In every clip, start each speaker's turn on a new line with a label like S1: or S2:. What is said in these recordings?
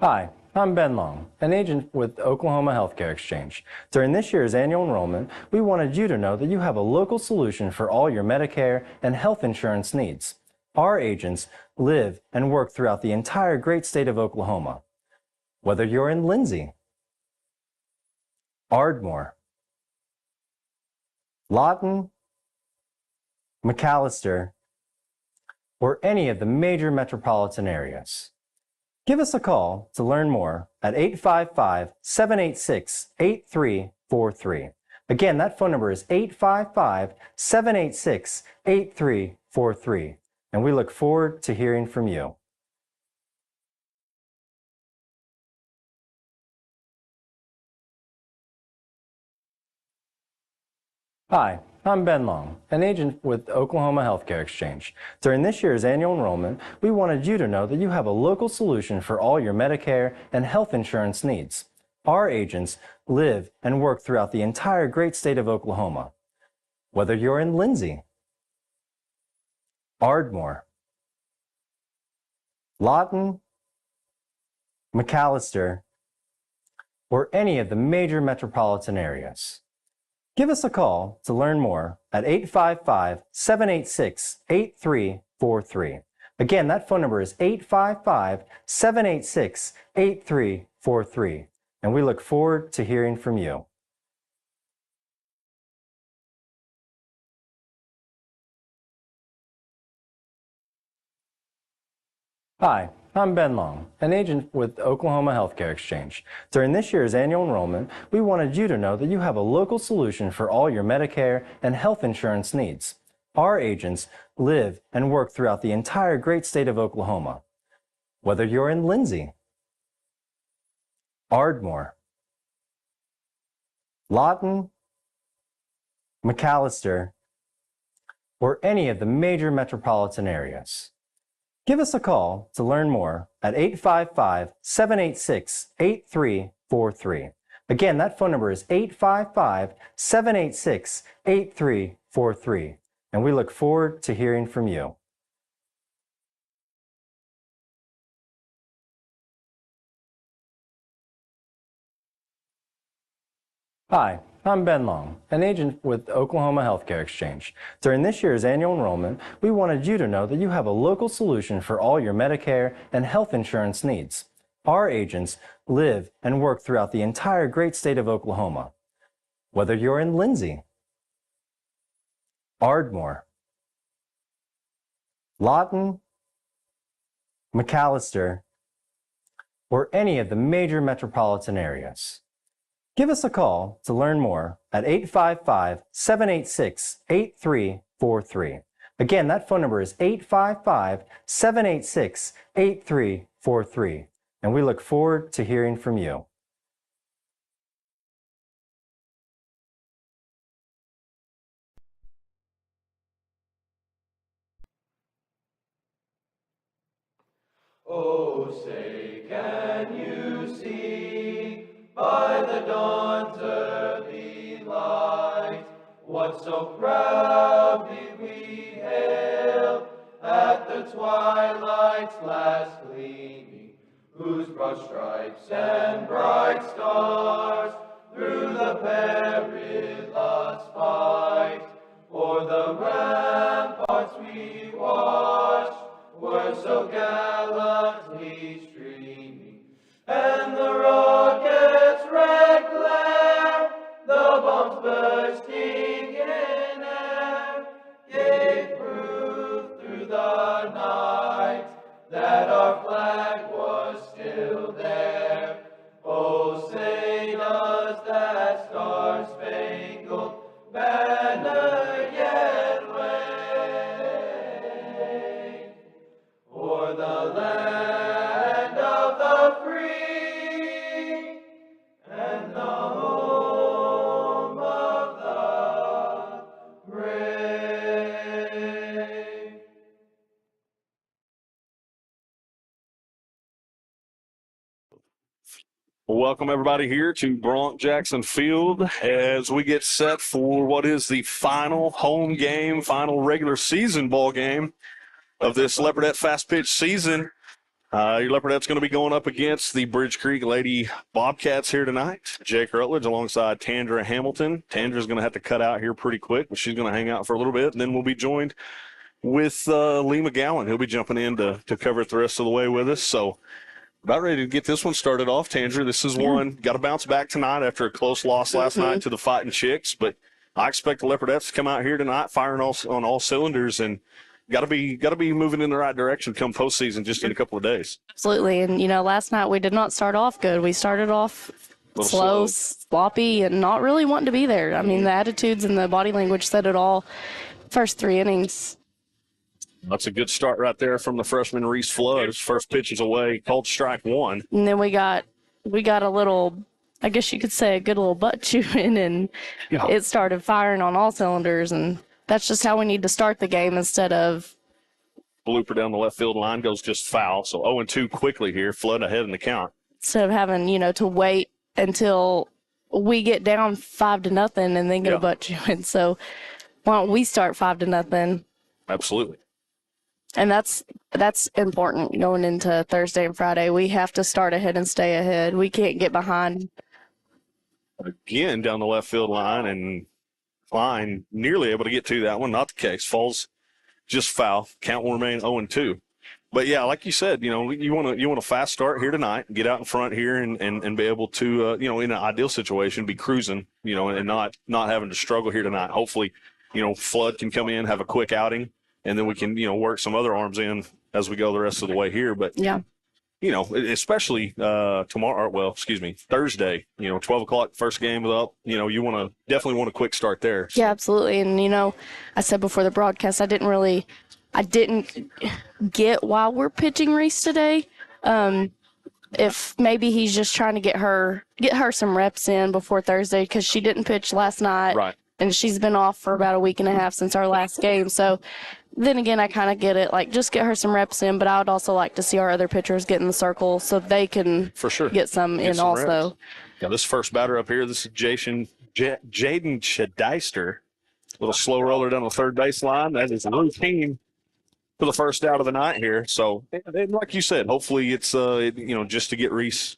S1: Hi, I'm Ben Long, an agent with Oklahoma Healthcare Exchange. During this year's annual enrollment, we wanted you to know that you have a local solution for all your Medicare and health insurance needs. Our agents live and work throughout the entire great state of Oklahoma. Whether you're in Lindsay, Ardmore, Lawton, McAllister, or any of the major metropolitan areas. Give us a call to learn more at 855-786-8343. Again, that phone number is 855-786-8343, and we look forward to hearing from you. Hi, I'm Ben Long, an agent with Oklahoma Healthcare Exchange. During this year's annual enrollment, we wanted you to know that you have a local solution for all your Medicare and health insurance needs. Our agents live and work throughout the entire great state of Oklahoma. Whether you're in Lindsay, Ardmore, Lawton, McAllister, or any of the major metropolitan areas. Give us a call to learn more at 855-786-8343. Again, that phone number is 855-786-8343, and we look forward to hearing from you. Hi, I'm Ben Long, an agent with Oklahoma Healthcare Exchange. During this year's annual enrollment, we wanted you to know that you have a local solution for all your Medicare and health insurance needs. Our agents live and work throughout the entire great state of Oklahoma. Whether you're in Lindsay, Ardmore, Lawton, McAllister, or any of the major metropolitan areas. Give us a call to learn more at 855-786-8343. Again, that phone number is 855-786-8343, and we look forward to hearing from you. Hi, I'm Ben Long, an agent with Oklahoma Healthcare Exchange. During this year's annual enrollment, we wanted you to know that you have a local solution for all your Medicare and health insurance needs. Our agents live and work throughout the entire great state of Oklahoma. Whether you're in Lindsay, Ardmore, Lawton, McAllister, or any of the major metropolitan areas. Give us a call to learn more at 855-786-8343. Again, that phone number is 855-786-8343, and we look forward to hearing from you.
S2: Oh, say, can you see by the dawn's early light what so proudly we hailed at the twilight's last gleaming, whose broad stripes and bright stars through the perilous fight o'er the ramparts we watched were so gallantly streaming, and the rocket's red glare, the bombs bursting in air, gave proof through the night that our flag was still there. Oh, say does that star-spangled banner yet wave o'er the land of the free and the home of the brave?
S3: Welcome everybody here to Bronk Jackson Field as we get set for what is the final home game, final regular season ball game of this Leopardette fast pitch season. Your Leopardettes going to be going up against the Bridge Creek Lady Bobcats here tonight. Jake Rutledge alongside Tandra Hamilton. Tandra's going to have to cut out here pretty quick, but she's going to hang out for a little bit, and then we'll be joined with Lee McGowan. He'll be jumping in to cover it the rest of the way with us. So about ready to get this one started off, Tandra. This is one got to bounce back tonight after a close loss last night to the Fighting Chicks, but I expect the Leopardettes to come out here tonight firing on all cylinders and got to be moving in the right direction come postseason just in a couple of days.
S4: Absolutely. And, last night we did not start off good. We started off slow, sloppy, and not really wanting to be there. I mean, the attitudes and the body language said it all. First 3 innings.
S3: That's a good start right there from the freshman Reese Flood. His first pitch is away, called strike 1.
S4: And then we got a little, I guess you could say, a good little butt chewing, and it started firing on all cylinders. And that's just how we need to start the game instead of
S3: blooper down the left field line goes just foul. So 0-2 quickly here. Flood ahead in the count.
S4: Instead of having, to wait until we get down 5-0 and then get a butt chewing. So why don't we start 5-0?
S3: Absolutely.
S4: And that's important going into Thursday and Friday. We have to start ahead and stay ahead. We can't get behind.
S3: Again, down the left field line, and Klein nearly able to get to that one. Not the case. Falls just foul. Count will remain 0-2. But yeah, like you said, you want a fast start here tonight, get out in front here and be able to, in an ideal situation, be cruising, and not having to struggle here tonight. Hopefully, Flood can come in, have a quick outing, and then we can, work some other arms in as we go the rest of the way here. But especially Thursday, 12 o'clock first game up, you definitely want a quick start there.
S4: Yeah, absolutely. And, I said before the broadcast, I didn't get why we're pitching Reese today. If maybe he's just trying to get her some reps in before Thursday, because she didn't pitch last night.
S3: Right.
S4: And she's been off for about a week and a half since our last game. So then again, I kind of get it. Like, just get her some reps in, but I would also like to see our other pitchers get in the circle so they can
S3: for sure
S4: get some in also.
S3: Reps. Yeah, this first batter up here, this is Jaden Shadeister. A little slow roller down the third baseline. That is routine for the first out of the night here. So, and like you said, hopefully it's, just to get Reese,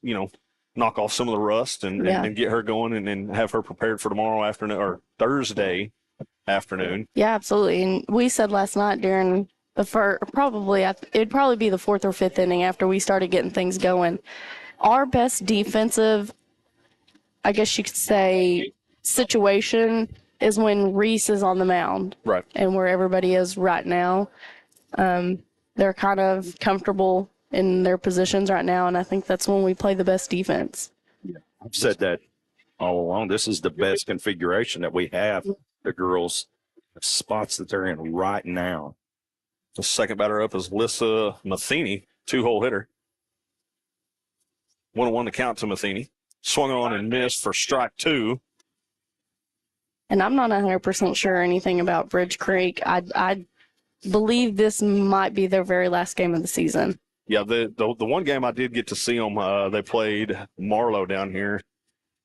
S3: knock off some of the rust and get her going and have her prepared for tomorrow afternoon or Thursday afternoon.
S4: Yeah, absolutely. And we said last night during the it'd probably be the 4th or 5th inning after we started getting things going. Our best defensive, I guess you could say, situation is when Reese is on the mound.
S3: Right.
S4: And where everybody is right now. They're kind of comfortable in their positions right now, and I think that's when we play the best defense.
S5: Yeah, I've said that all along. This is the best configuration that we have. The girls' spots that they're in right now.
S3: The second batter up is Lissa Matheny, 2-hole hitter. 1-1 to count to Matheny. Swung on and missed for strike 2.
S4: And I'm not 100% sure anything about Bridge Creek. I believe this might be their very last game of the season.
S3: Yeah, the one game I did get to see them, they played Marlowe down here,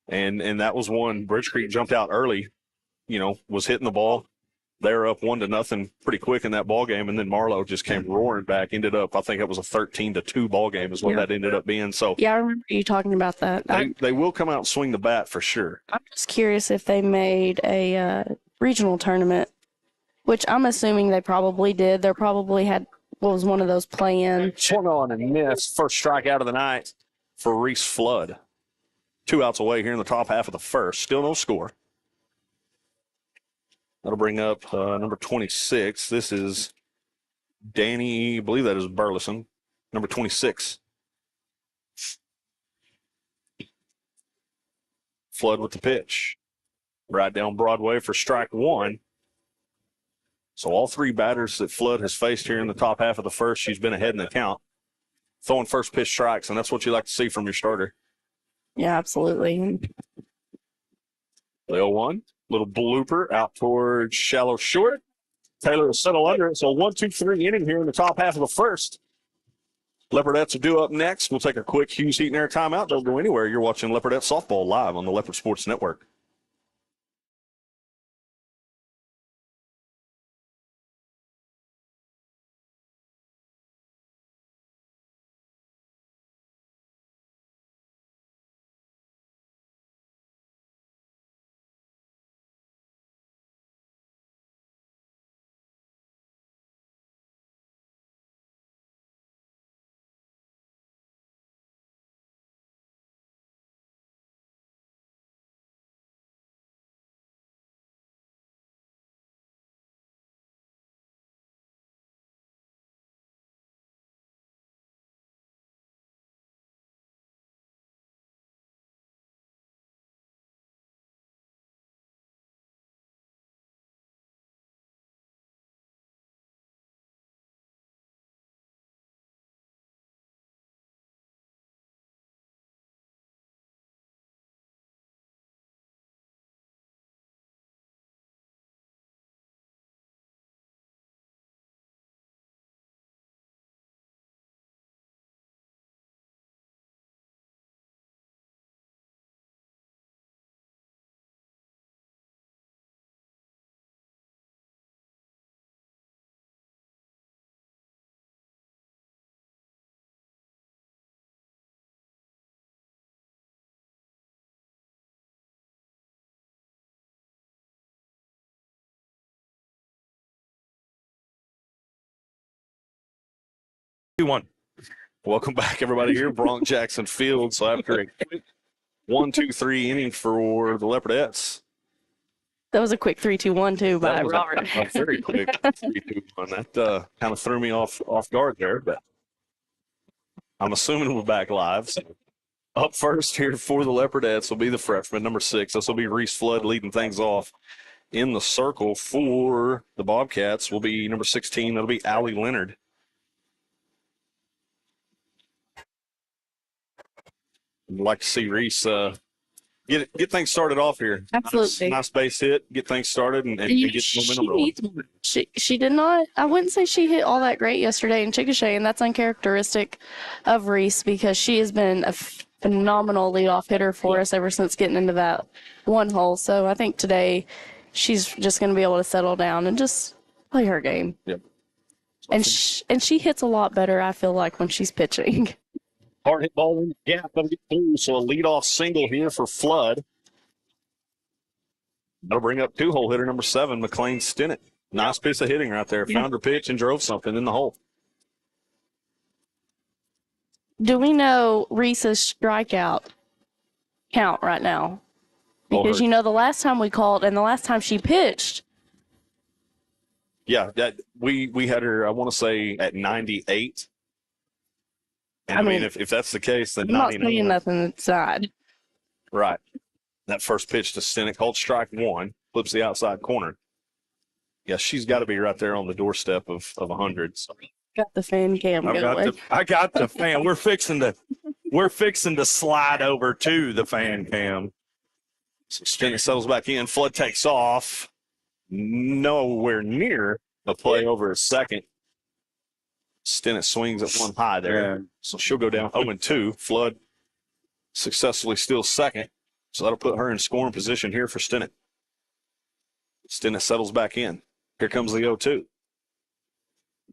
S3: and that was one. Bridge Creek jumped out early, was hitting the ball. They were up 1-0 pretty quick in that ball game, and then Marlowe just came roaring back. Ended up, I think it was a 13-2 ball game is what that ended up being. So
S4: yeah, I remember you talking about that.
S3: They will come out and swing the bat for sure.
S4: I'm just curious if they made a regional tournament, which I'm assuming they probably did. They probably had was one of those play-in.
S3: Swung on and missed. First strikeout of the night for Reese Flood. 2 outs away here in the top half of the first. Still no score. That'll bring up number 26. This is Danny, I believe that is Burleson, number 26. Flood with the pitch. Right down Broadway for strike 1. So all 3 batters that Flood has faced here in the top half of the first, she's been ahead in the count. Throwing first pitch strikes, and that's what you like to see from your starter.
S4: Yeah, absolutely.
S3: The 0-1, little blooper out towards shallow short. Taylor will settle under it. So 1-2-3 inning here in the top half of the first. Leopardettes are due up next. We'll take a quick Hughes Heat and Air timeout. Don't go anywhere. You're watching Leopardette Softball live on the Leopard Sports Network.
S5: 2-1.
S3: Welcome back, everybody, here, Bronx Jackson Field. So after a quick 1-2-3 inning for the Leopardettes.
S4: That was a quick 3-2-1 too by
S3: That was
S4: Robert.
S3: a very quick 3-2-1. That kind of threw me off guard there, but I'm assuming we're back live. So up first here for the Leopardettes will be the freshman, number 6. This will be Reese Flood leading things off. In the circle for the Bobcats will be number 16. That'll be Allie Leonard. I'd like to see Reese get things started off here.
S4: Absolutely.
S3: Nice base hit. Get things started and get momentum rolling.
S4: She did not. I wouldn't say she hit all that great yesterday in Chickasha, and that's uncharacteristic of Reese because she has been a phenomenal leadoff hitter for us ever since getting into that one hole. So I think today she's just going to be able to settle down and just play her game.
S3: Yep.
S4: And she hits a lot better, I feel like, when she's pitching.
S3: Hard hit ball in the gap. That'll get through. So a leadoff single here for Flood. That'll bring up 2-hole hitter number 7, McLean Stinnett. Nice piece of hitting right there. Found her pitch and drove something in the hole.
S4: Do we know Reese's strikeout count right now? Because, you know, the last time we called and the last time she pitched.
S3: Yeah, we had her, I want to say, at 98. And I mean, if that's the case, then
S4: I'm not
S3: 99.
S4: saying nothing inside.
S3: Right. That first pitch to Stinnett called strike 1, flips the outside corner. Yeah, she's got to be right there on the doorstep of 100. So.
S4: Got the fan cam going.
S5: I got the fan. We're fixing to slide over to the fan cam.
S3: So Stinnett settles back in. Flood takes off. Nowhere near a play over a second. Stinnett swings at one high there.
S5: Yeah.
S3: So she'll go down 0-2. Flood successfully steals second. So that'll put her in scoring position here for Stinnett. Stinnett settles back in. Here comes the 0-2.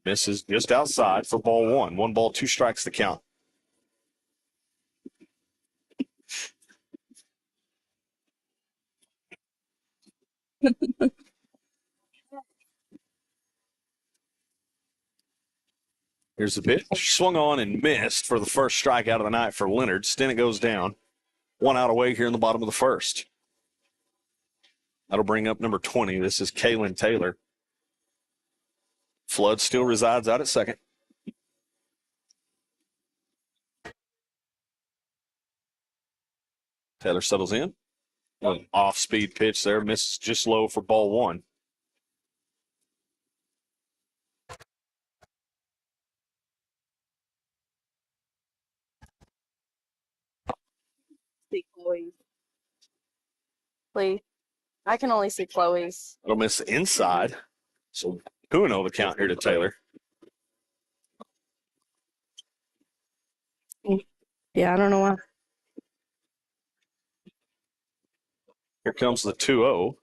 S3: Misses just outside for ball 1. 1 ball, 2 strikes to count. Here's the pitch. Swung on and missed for the first strikeout of the night for Leonard. Stinnett goes down. 1 out away here in the bottom of the first. That'll bring up number 20. This is Kaylin Taylor. Flood still resides out at second. Taylor settles in. An off-speed pitch there. Misses just low for ball 1.
S4: See Chloe's. Please. I can only see Chloe's.
S3: It'll miss the inside. So 2-0 the count here to Taylor.
S4: Yeah, I don't know why.
S3: Here comes the 2-0.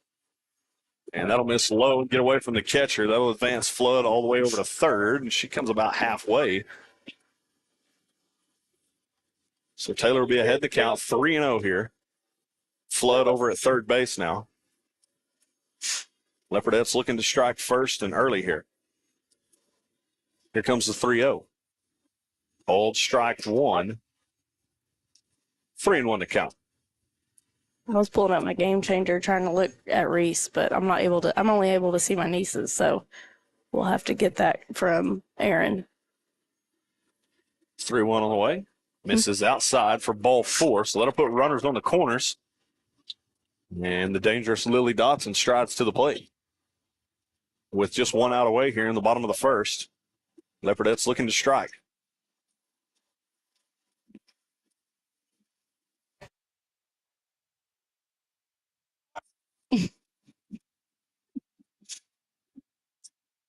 S3: And that'll miss low and get away from the catcher. That'll advance Flood all the way over to third. And she comes about halfway. So Taylor will be ahead the count. 3-0 here. Flood over at third base now. Leopardettes looking to strike first and early here. Here comes the 3-0. Old strike 1. 3-1 to count.
S4: I was pulling up my game changer trying to look at Reese, but I'm only able to see my nieces, so we'll have to get that from Aaron.
S3: 3-1 on the way. Misses outside for ball 4, so that'll put runners on the corners. And the dangerous Lily Dotson strides to the plate. With just 1 out away here in the bottom of the first. Leopardettes looking to strike.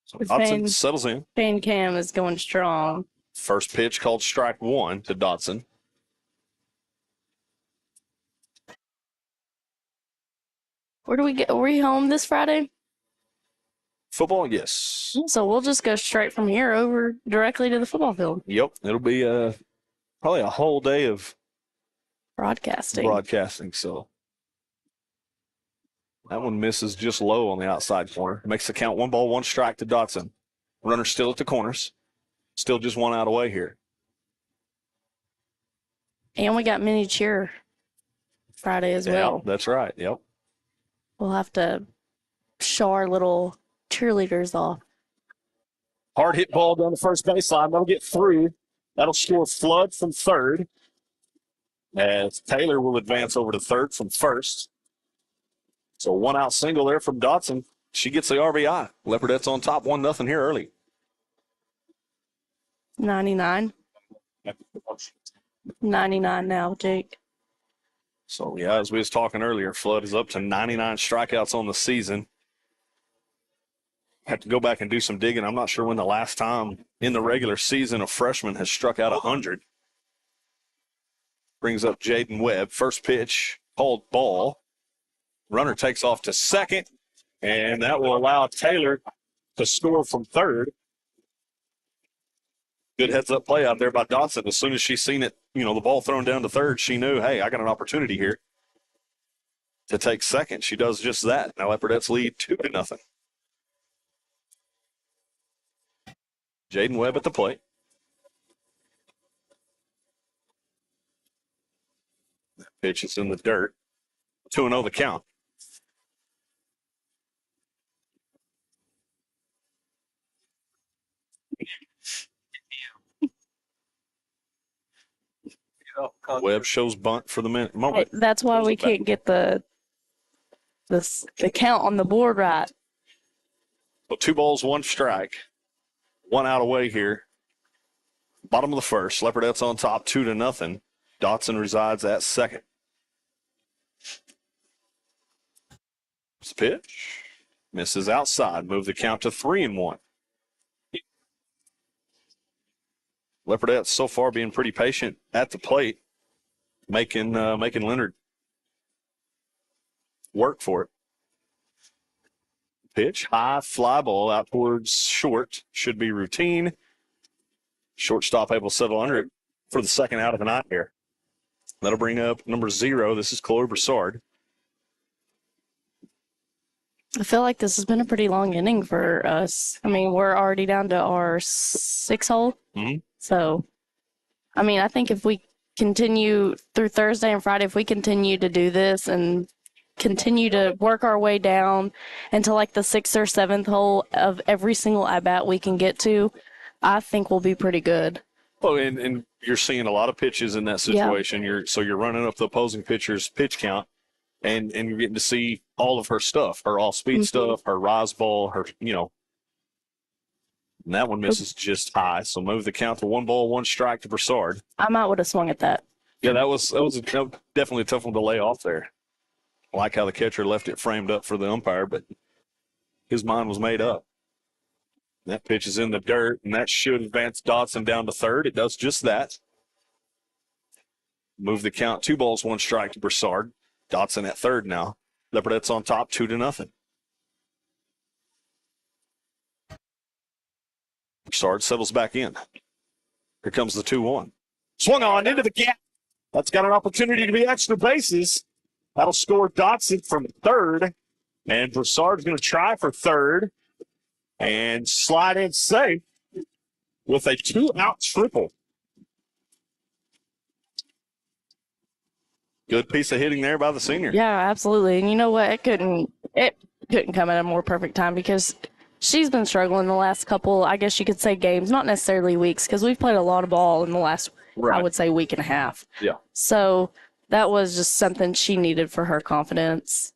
S3: So Dotson settles in.
S4: Fan cam is going strong.
S3: First pitch called strike 1 to Dotson.
S4: Where do we get? Are we home this Friday?
S3: Football, yes.
S4: So we'll just go straight from here over directly to the football field.
S3: Yep. It'll be probably a whole day of
S4: Broadcasting.
S3: So that one misses just low on the outside corner. Makes the count 1 ball, 1 strike to Dotson. Runner still at the corners. Still just one out away here.
S4: And we got mini cheer Friday as well.
S3: Yeah, that's right. Yep.
S4: We'll have to show our little cheerleaders off.
S3: Hard hit ball down the first baseline. That'll get through. That'll score Flood from third. As Taylor will advance over to third from first. So one out single there from Dotson. She gets the RBI. Leopardettes on top, 1-0 here early.
S4: 99. 99 now, Jake.
S3: So, yeah, as we was talking earlier, Flood is up to 99 strikeouts on the season. Have to go back and do some digging. I'm not sure when the last time in the regular season a freshman has struck out 100. Brings up Jaden Webb. First pitch, called ball. Runner takes off to second, and that will allow Taylor to score from third. Good heads-up play out there by Dotson. As soon as she seen it, the ball thrown down to third, she knew, hey, I got an opportunity here to take second. She does just that. Now Leopardettes lead 2-0. Jaden Webb at the plate. That pitch is in the dirt. 2-0 the count. Webb shows bunt for the moment.
S4: That's why we can't get the count on the board right.
S3: So 2 balls, 1 strike. 1 out away here. Bottom of the first. Leopardettes on top, 2-0. Dotson resides at second. Pitch. Misses outside. Move the count to 3-1. Leopardettes so far being pretty patient at the plate, making Leonard work for it. Pitch, high fly ball out towards short. Should be routine. Shortstop able to settle under it for the second out of the night here. That'll bring up number 0. This is Chloe Broussard.
S4: I feel like this has been a pretty long inning for us. I mean, we're already down to our 6th hole.
S3: Mm-hmm.
S4: So, I mean, I think if we continue through Thursday and Friday, if we continue to do this and continue to work our way down into like the 6th or 7th hole of every single at-bat we can get to, I think we'll be pretty good.
S3: Well, and you're seeing a lot of pitches in that situation. Yeah. You're running up the opposing pitcher's pitch count, and you're getting to see all of her stuff, her all-speed stuff, her rise ball, her, and that one misses just high. So move the count to 1 ball, 1 strike to Broussard.
S4: I might would have swung at that.
S3: Yeah, that was definitely a tough one to lay off there. I like how the catcher left it framed up for the umpire, but his mind was made up. That pitch is in the dirt, and that should advance Dotson down to third. It does just that. Move the count 2 balls, 1 strike to Broussard. Dotson at third now. Leopardettes on top, 2-0. Broussard settles back in. Here comes the 2-1. Swung on into the gap. That's got an opportunity to be extra bases. That'll score Dotson from third. And Broussard's going to try for third and slide in safe with a 2-out triple. Good piece of hitting there by the senior.
S4: Yeah, absolutely. And you know what? It couldn't come at a more perfect time because she's been struggling the last couple, I guess you could say, games, not necessarily weeks, because we've played a lot of ball in the last, I would say, week and a half.
S3: Yeah.
S4: So that was just something she needed for her confidence.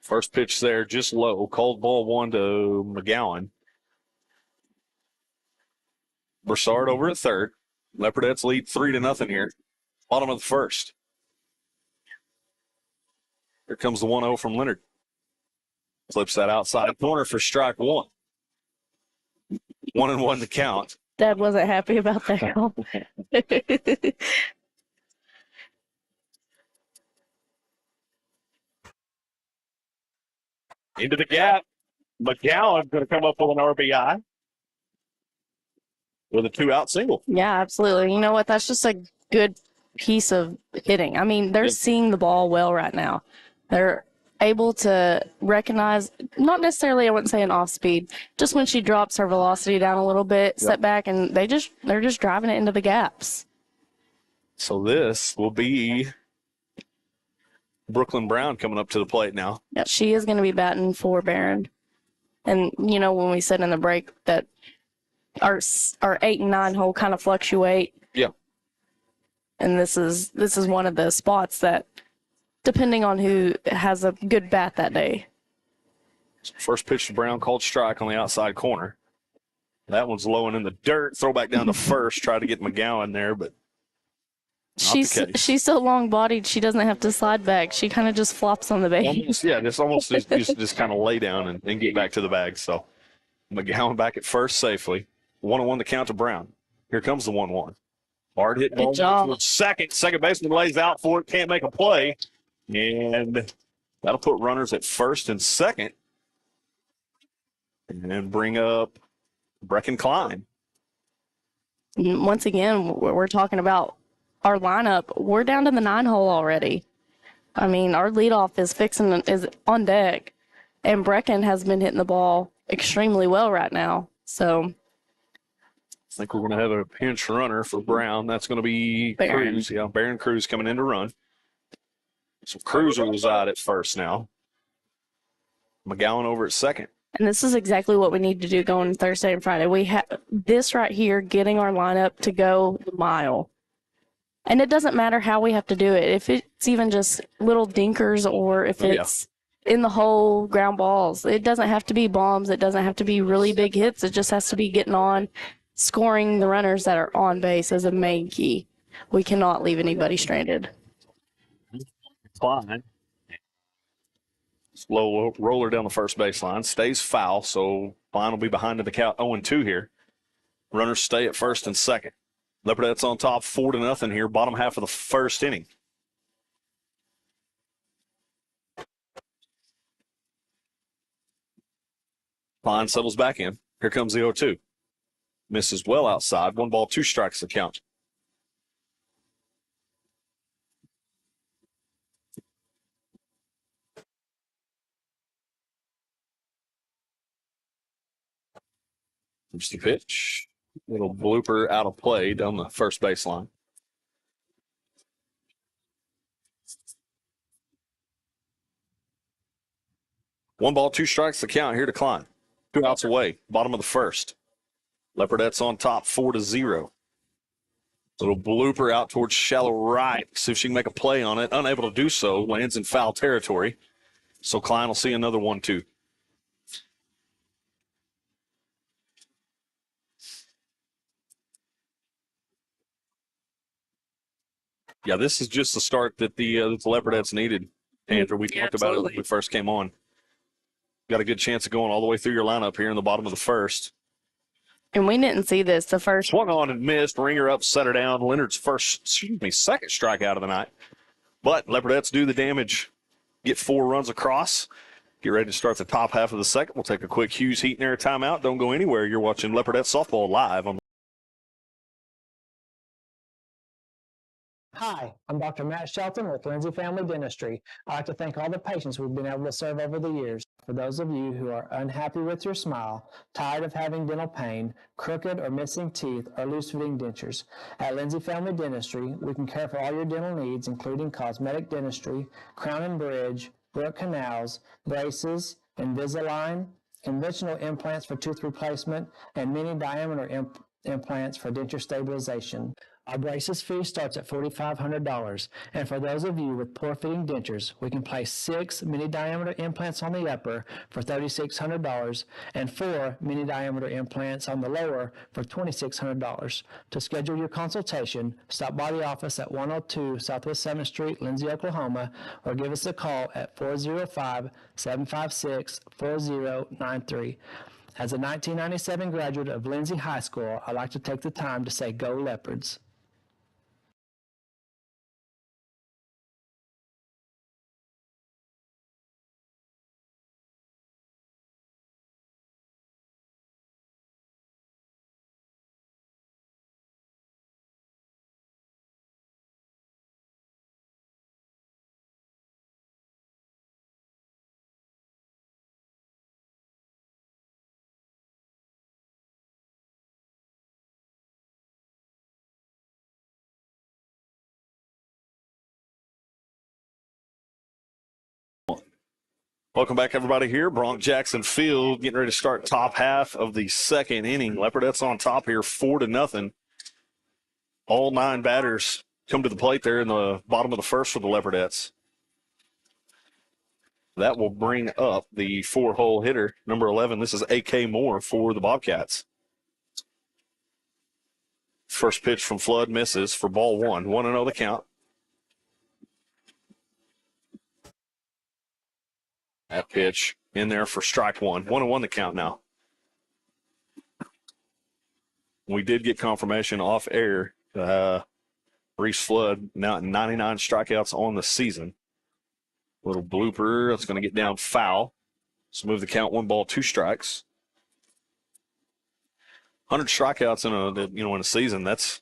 S3: First pitch there, just low. Cold ball 1 to McGowan. Broussard over at third. Leopardettes lead 3-0 here. Bottom of the first. Here comes the 1-0 from Leonard. Flips that outside corner for strike 1. 1-1 to count.
S4: Dad wasn't happy about that call.
S3: Into the gap. McGowan's going to come up with an RBI with a 2-out single.
S4: Yeah, absolutely. You know what? That's just a good piece of hitting. I mean, they're seeing the ball well right now. They're able to recognize, not necessarily, I wouldn't say an off speed, just when she drops her velocity down a little bit, step back, and they're just driving it into the gaps.
S3: So this will be Brooklyn Brown coming up to the plate now.
S4: Yeah, she is going to be batting for Barron. And, you know, when we said in the break that our 8 and 9 hole kind of fluctuate.
S3: Yeah.
S4: And this is one of the spots that, depending on who has a good bat that day.
S3: First pitch to Brown, called strike on the outside corner. That one's low and in the dirt. Throw back down to first. Try to get McGowan there, but
S4: She's so long bodied she doesn't have to slide back. She kind of just flops on the base.
S3: Just kind of lay down and get back to the bag. So McGowan back at first safely. 1-1 the count to Brown. Here comes the 1-1. Hard hit ball.
S4: Good job.
S3: Second baseman lays out for it, can't make a play. And that'll put runners at first and second. And then bring up Brecken Klein.
S4: Once again, we're talking about our lineup. We're down to the 9 hole already. I mean, our leadoff is on deck, and Brecken has been hitting the ball extremely well right now. So
S3: I think we're going to have a pinch runner for Brown. That's going to be
S4: Barron.
S3: Cruz. Yeah, Barron Cruz coming in to run. So Cruz will reside at first now. McGowan over at second.
S4: And this is exactly what we need to do going Thursday and Friday. We have this right here, getting our lineup to go the mile. And it doesn't matter how we have to do it. If it's even just little dinkers or if it's in the hole, ground balls. It doesn't have to be bombs. It doesn't have to be really big hits. It just has to be getting on, scoring the runners that are on base as a main key. We cannot leave anybody stranded.
S3: Klein. Slow roller down the first baseline. Stays foul, so Klein will be behind in the count 0-2 here. Runners stay at first and second. Leopardettes on top 4-0 here, bottom half of the first inning. Klein settles back in. Here comes the 0-2. Misses well outside. 1 ball, 2 strikes the count. Here's the pitch. Little blooper out of play down the first baseline. One ball, 2 strikes the count here to Klein. 2 outs away, bottom of the first. Leopardettes on top 4-0. Little blooper out towards shallow right. See if she can make a play on it. Unable to do so. Lands in foul territory. So Klein will see another 1-2. Yeah, this is just the start that the Leopardettes needed. Andrew, we talked about it when we first came on. Got a good chance of going all the way through your lineup here in the bottom of the first.
S4: And we didn't see this the first.
S3: Swung on and missed. Ringer up, set her down. Leonard's second strikeout of the night. But Leopardettes do the damage. Get 4 runs across. Get ready to start the top half of the second. We'll take a quick Hughes Heat and Air timeout. Don't go anywhere. You're watching Leopardettes softball live on.
S6: Hi, I'm Dr. Matt Shelton with Lindsay Family Dentistry. I'd like to thank all the patients we've been able to serve over the years. For those of you who are unhappy with your smile, tired of having dental pain, crooked or missing teeth, or loose-fitting dentures, at Lindsay Family Dentistry, we can care for all your dental needs, including cosmetic dentistry, crown and bridge, root canals, braces, Invisalign, conventional implants for tooth replacement, and mini diameter implants for denture stabilization. Our braces fee starts at $4,500, and for those of you with poor-fitting dentures, we can place 6 mini-diameter implants on the upper for $3,600 and 4 mini-diameter implants on the lower for $2,600. To schedule your consultation, stop by the office at 102 Southwest 7th Street, Lindsay, Oklahoma, or give us a call at 405-756-4093. As a 1997 graduate of Lindsay High School, I'd like to take the time to say go Leopards.
S3: Welcome back, everybody, here. Bronx Jackson Field getting ready to start top half of the second inning. Leopardettes on top here, 4-0. All 9 batters come to the plate there in the bottom of the first for the Leopardettes. That will bring up the 4-hole hitter, number 11. This is A.K. Moore for the Bobcats. First pitch from Flood misses for ball 1. 1-0 the count. That pitch in there for strike 1. 1-1 the count now. We did get confirmation off air. Reese Flood now at 99 strikeouts on the season. Little blooper. That's going to get down foul. Let's move the count 1 ball, 2 strikes. 100 strikeouts in a season. That's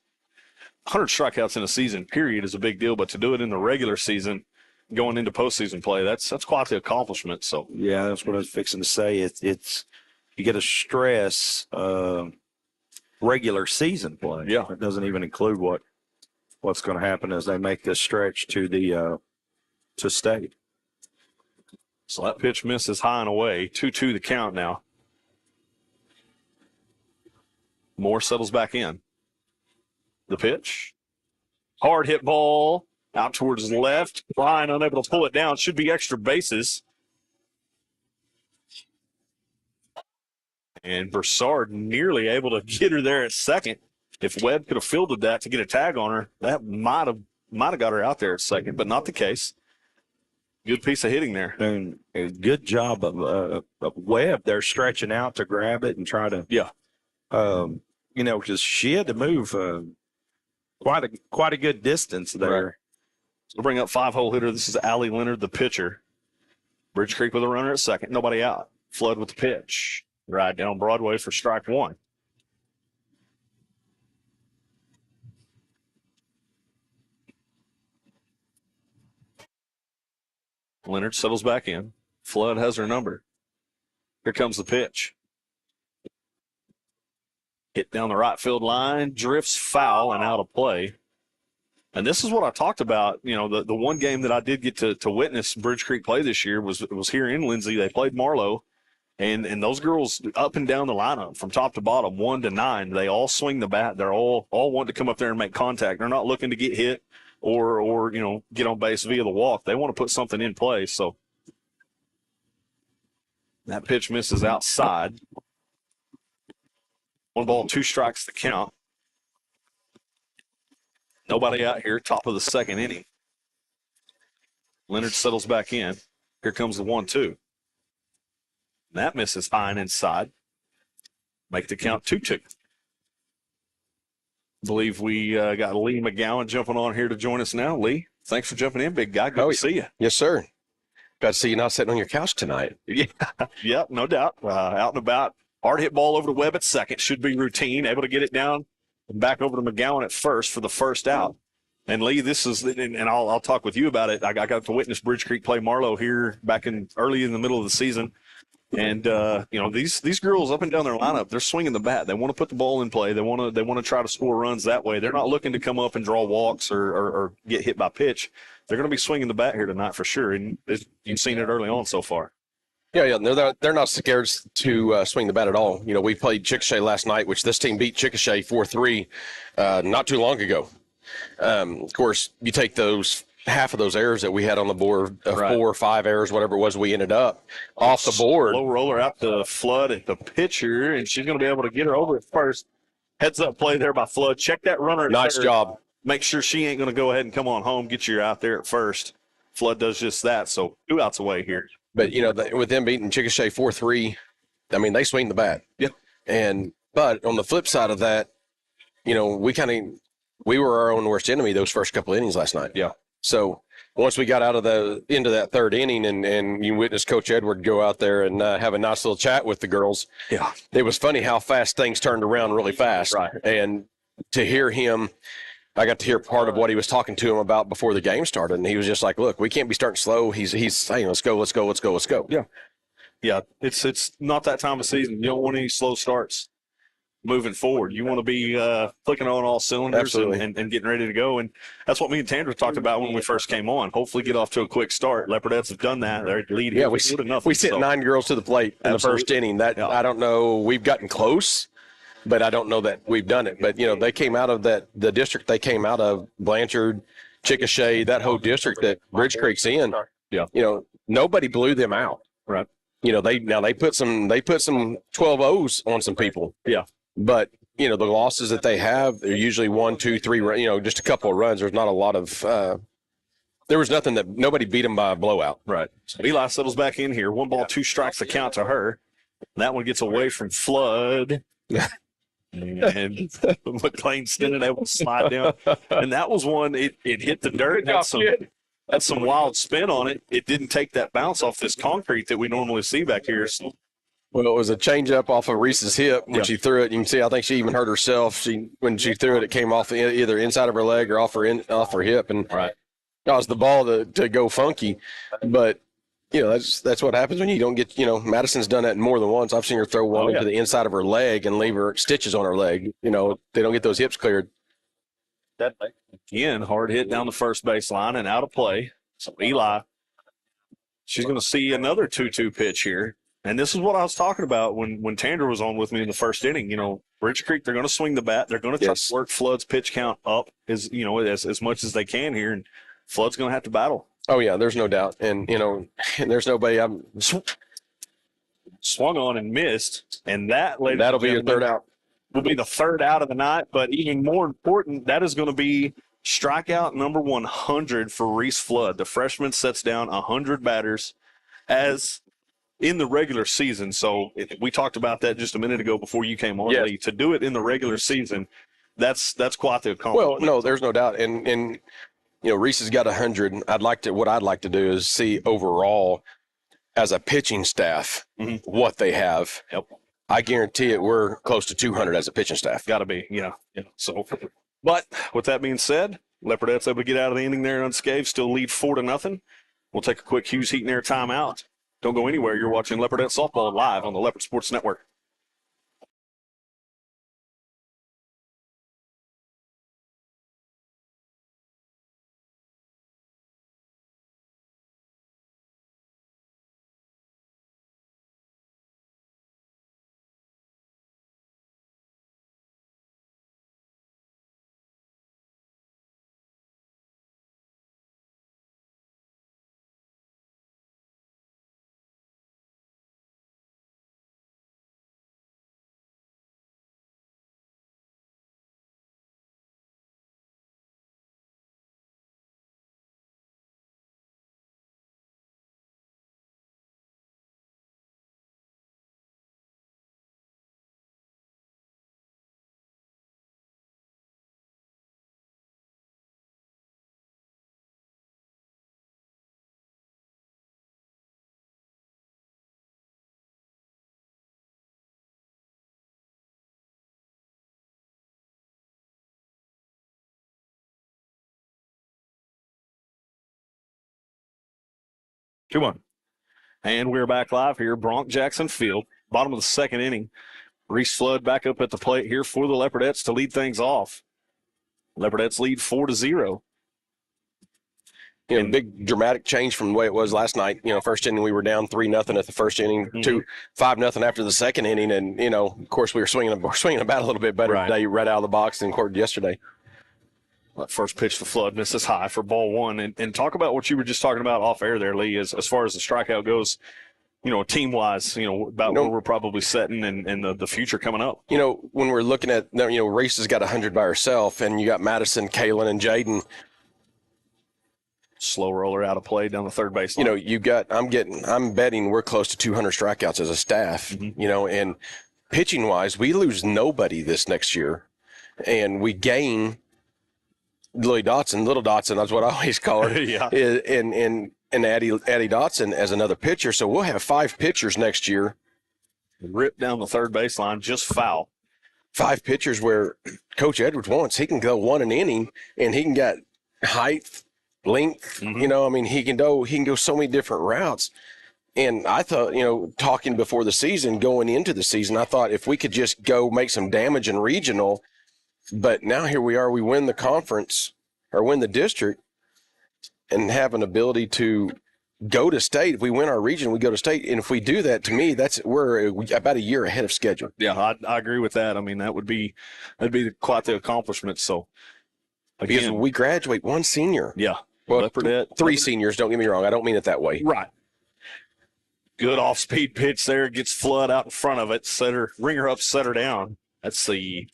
S3: 100 strikeouts in a season period is a big deal, but to do it in the regular season, going into postseason play, that's quite the accomplishment. So
S5: Yeah, that's what I was fixing to say. It's you get to stress regular season play.
S3: Yeah.
S5: It doesn't even include what's going to happen as they make this stretch to the to state.
S3: So that pitch misses high and away. 2-2 the count now. Moore settles back in. The pitch. Hard hit ball out towards the left. Ryan unable to pull it down. Should be extra bases. And Broussard nearly able to get her there at second. If Webb could have fielded that to get a tag on her, that might have got her out there at second, but not the case. Good piece of hitting there.
S5: And a good job of Webb there stretching out to grab it and try to because she had to move quite a good distance there.
S3: Right. So we'll bring up 5-hole hitter. This is Allie Leonard, the pitcher. Bridge Creek with a runner at second. Nobody out. Flood with the pitch. Right down Broadway for strike 1. Leonard settles back in. Flood has her number. Here comes the pitch. Hit down the right field line, drifts foul and out of play. And this is what I talked about. The one game that I did get to witness Bridge Creek play this year was here in Lindsay. They played Marlowe, and those girls up and down the lineup from top to bottom, 1 to 9, they all swing the bat. They're all want to come up there and make contact. They're not looking to get hit or get on base via the walk. They want to put something in play. So that pitch misses outside. 1 ball, 2 strikes to count. Nobody out here, top of the second inning. Leonard settles back in. Here comes the 1-2. That misses high and inside. Make the count 2-2. Believe we got Lee McGowan jumping on here to join us now. Lee, thanks for jumping in, big guy. Good to see you.
S7: Yes, sir. Glad to see you not sitting on your couch tonight.
S3: Yeah, no doubt. Out and about. Hard hit ball over to Webb at second. Should be routine. Able to get it down and back over to McGowan at first for the first out. And Lee, this is, and I'll talk with you about it. I got to witness Bridge Creek play Marlowe here back in early in the middle of the season. And these girls up and down their lineup, they're swinging the bat. They want to put the ball in play. They want to try to score runs that way. They're not looking to come up and draw walks or get hit by pitch. They're going to be swinging the bat here tonight for sure. And you've seen it early on so far.
S7: Yeah, they're not scared to swing the bat at all. We played Chickasha last night, which this team beat Chickasha 4-3 not too long ago. Of course, you take those half of those errors that we had on the board, 4 or 5 errors, whatever it was, we ended up off the board.
S3: Low roller out to Flood at the pitcher, and she's going to be able to get her over at first. Heads up play there by Flood. Check that runner.
S7: Nice job.
S3: Make sure she ain't going to go ahead and come on home, get you out there at first. Flood does just that, so 2 outs away here.
S7: But, with them beating Chickasha 4-3, they swing the bat.
S3: Yeah.
S7: But on the flip side of that, we were our own worst enemy those first couple innings last night.
S3: Yeah.
S7: So once we got out of into that third inning and you witnessed Coach Edward go out there and have a nice little chat with the girls.
S3: Yeah.
S7: It was funny how fast things turned around really fast.
S3: Right.
S7: And to hear him, I got to hear part of what he was talking to him about before the game started. And he was just like, look, we can't be starting slow. He's saying, let's go.
S3: Yeah. Yeah. It's not that time of season. You don't want any slow starts. moving forward. You want to be clicking on all cylinders and getting ready to go. And that's what me and Tandra talked about when we first came on. Hopefully get off to a quick start. Leopardettes have done that. They're leading.
S7: Yeah, we sent 9 girls to the plate in the first inning. I don't know. We've gotten close, but I don't know that we've done it. But, they came out of the district they came out of, Blanchard, Chickasha, that whole district that Bridge Creek's in.
S3: Yeah.
S7: Nobody blew them out.
S3: Right.
S7: They put some 12-0s on some people.
S3: Yeah.
S7: But, the losses that they have, they're usually 1, 2, 3, just a couple of runs. There's not a lot of there was nothing that nobody beat them by a blowout.
S3: Right. So Eli settles back in here. 1 ball, 2 strikes the count to her. That one gets away from Flood. And McLean standing able to slide down. And that was one, it hit the dirt. Had some wild spin on it. It didn't take that bounce off this concrete that we normally see back here.
S7: Well, it was a changeup off of Reese's hip when she threw it. You can see, I think she even hurt herself. When she threw it, it came off either inside of her leg or off her hip, and caused the ball to go funky. But that's what happens when you don't get. Madison's done that more than once. I've seen her throw one into the inside of her leg and leave her stitches on her leg. They don't get those hips cleared.
S3: That again, hard hit down the first baseline and out of play. So Eli, she's going to see another 2-2 pitch here. And this is what I was talking about when Tandra was on with me in the first inning. Bridge Creek, they're going to swing the bat. They're going to try to work Flood's pitch count up as much as they can here. And Flood's going to have to battle.
S7: Oh, yeah, there's no doubt. And, there's nobody.
S3: Swung on and missed. And that'll
S7: be your third out.
S3: Will be the third out of the night. But even more important, that is going to be strikeout number 100 for Reese Flood. The freshman sets down 100 batters as in the regular season. So we talked about that just a minute ago before you came on, Lee. To do it in the regular season, that's quite the accomplishment.
S7: Well, no, there's no doubt. And Reese has got 100. What I'd like to do is see overall as a pitching staff what they have.
S3: Yep.
S7: I guarantee it we're close to 200 as a pitching staff.
S3: Got to be, yeah. So, but with that being said, Leopardettes able to get out of the inning there unscathed, still lead 4-0. We'll take a quick Hughes Heat and Air timeout. Don't go anywhere. You're watching Leopardette Softball live on the Leopard Sports Network. Come on. And we're back live here, Bronk Jackson Field, bottom of the second inning. Reese Flood back up at the plate here for the Leopardettes to lead things off. Leopardettes lead 4-0.
S7: Big dramatic change from the way it was last night. First inning we were down 3-0 at the first inning, 5-0 after the second inning, and of course we were swinging the bat a little bit better today, right out of the box than yesterday.
S3: First pitch to Flood misses high for ball one. And talk about what you were just talking about off air there, Lee, as far as the strikeout goes, team-wise, about where we're probably setting and the future coming up.
S7: When we're looking at, Reese has got 100 by herself, and you got Madison, Kaylin, and Jaden.
S3: Slow roller out of play down the third base line.
S7: I'm betting we're close to 200 strikeouts as a staff, and pitching-wise, we lose nobody this next year, and we gain Little Dotson, that's what I always call her.
S3: Yeah.
S7: And Addie Dotson as another pitcher. So we'll have 5 pitchers next year.
S3: Rip down the third baseline, just foul.
S7: 5 pitchers where Coach Edwards wants. He can go 1 an inning, and he can get height, length. He can go so many different routes. And I thought, talking before the season, going into the season, I thought if we could just go make some damage in regional, but now here we are, we win the conference or win the district and have an ability to go to state. If we win our region, we go to state. And if we do that, to me, we're about a year ahead of schedule.
S3: Yeah, I agree with that. I mean, that'd be quite the accomplishment. So
S7: Because
S3: again,
S7: we graduate one senior.
S3: yeah,
S7: Well,
S3: Leopardette,
S7: three seniors, don't get me wrong. I don't mean it that way.
S3: right. Good off-speed pitch there. Gets Flood out in front of it. Ring her up, set her down. That's the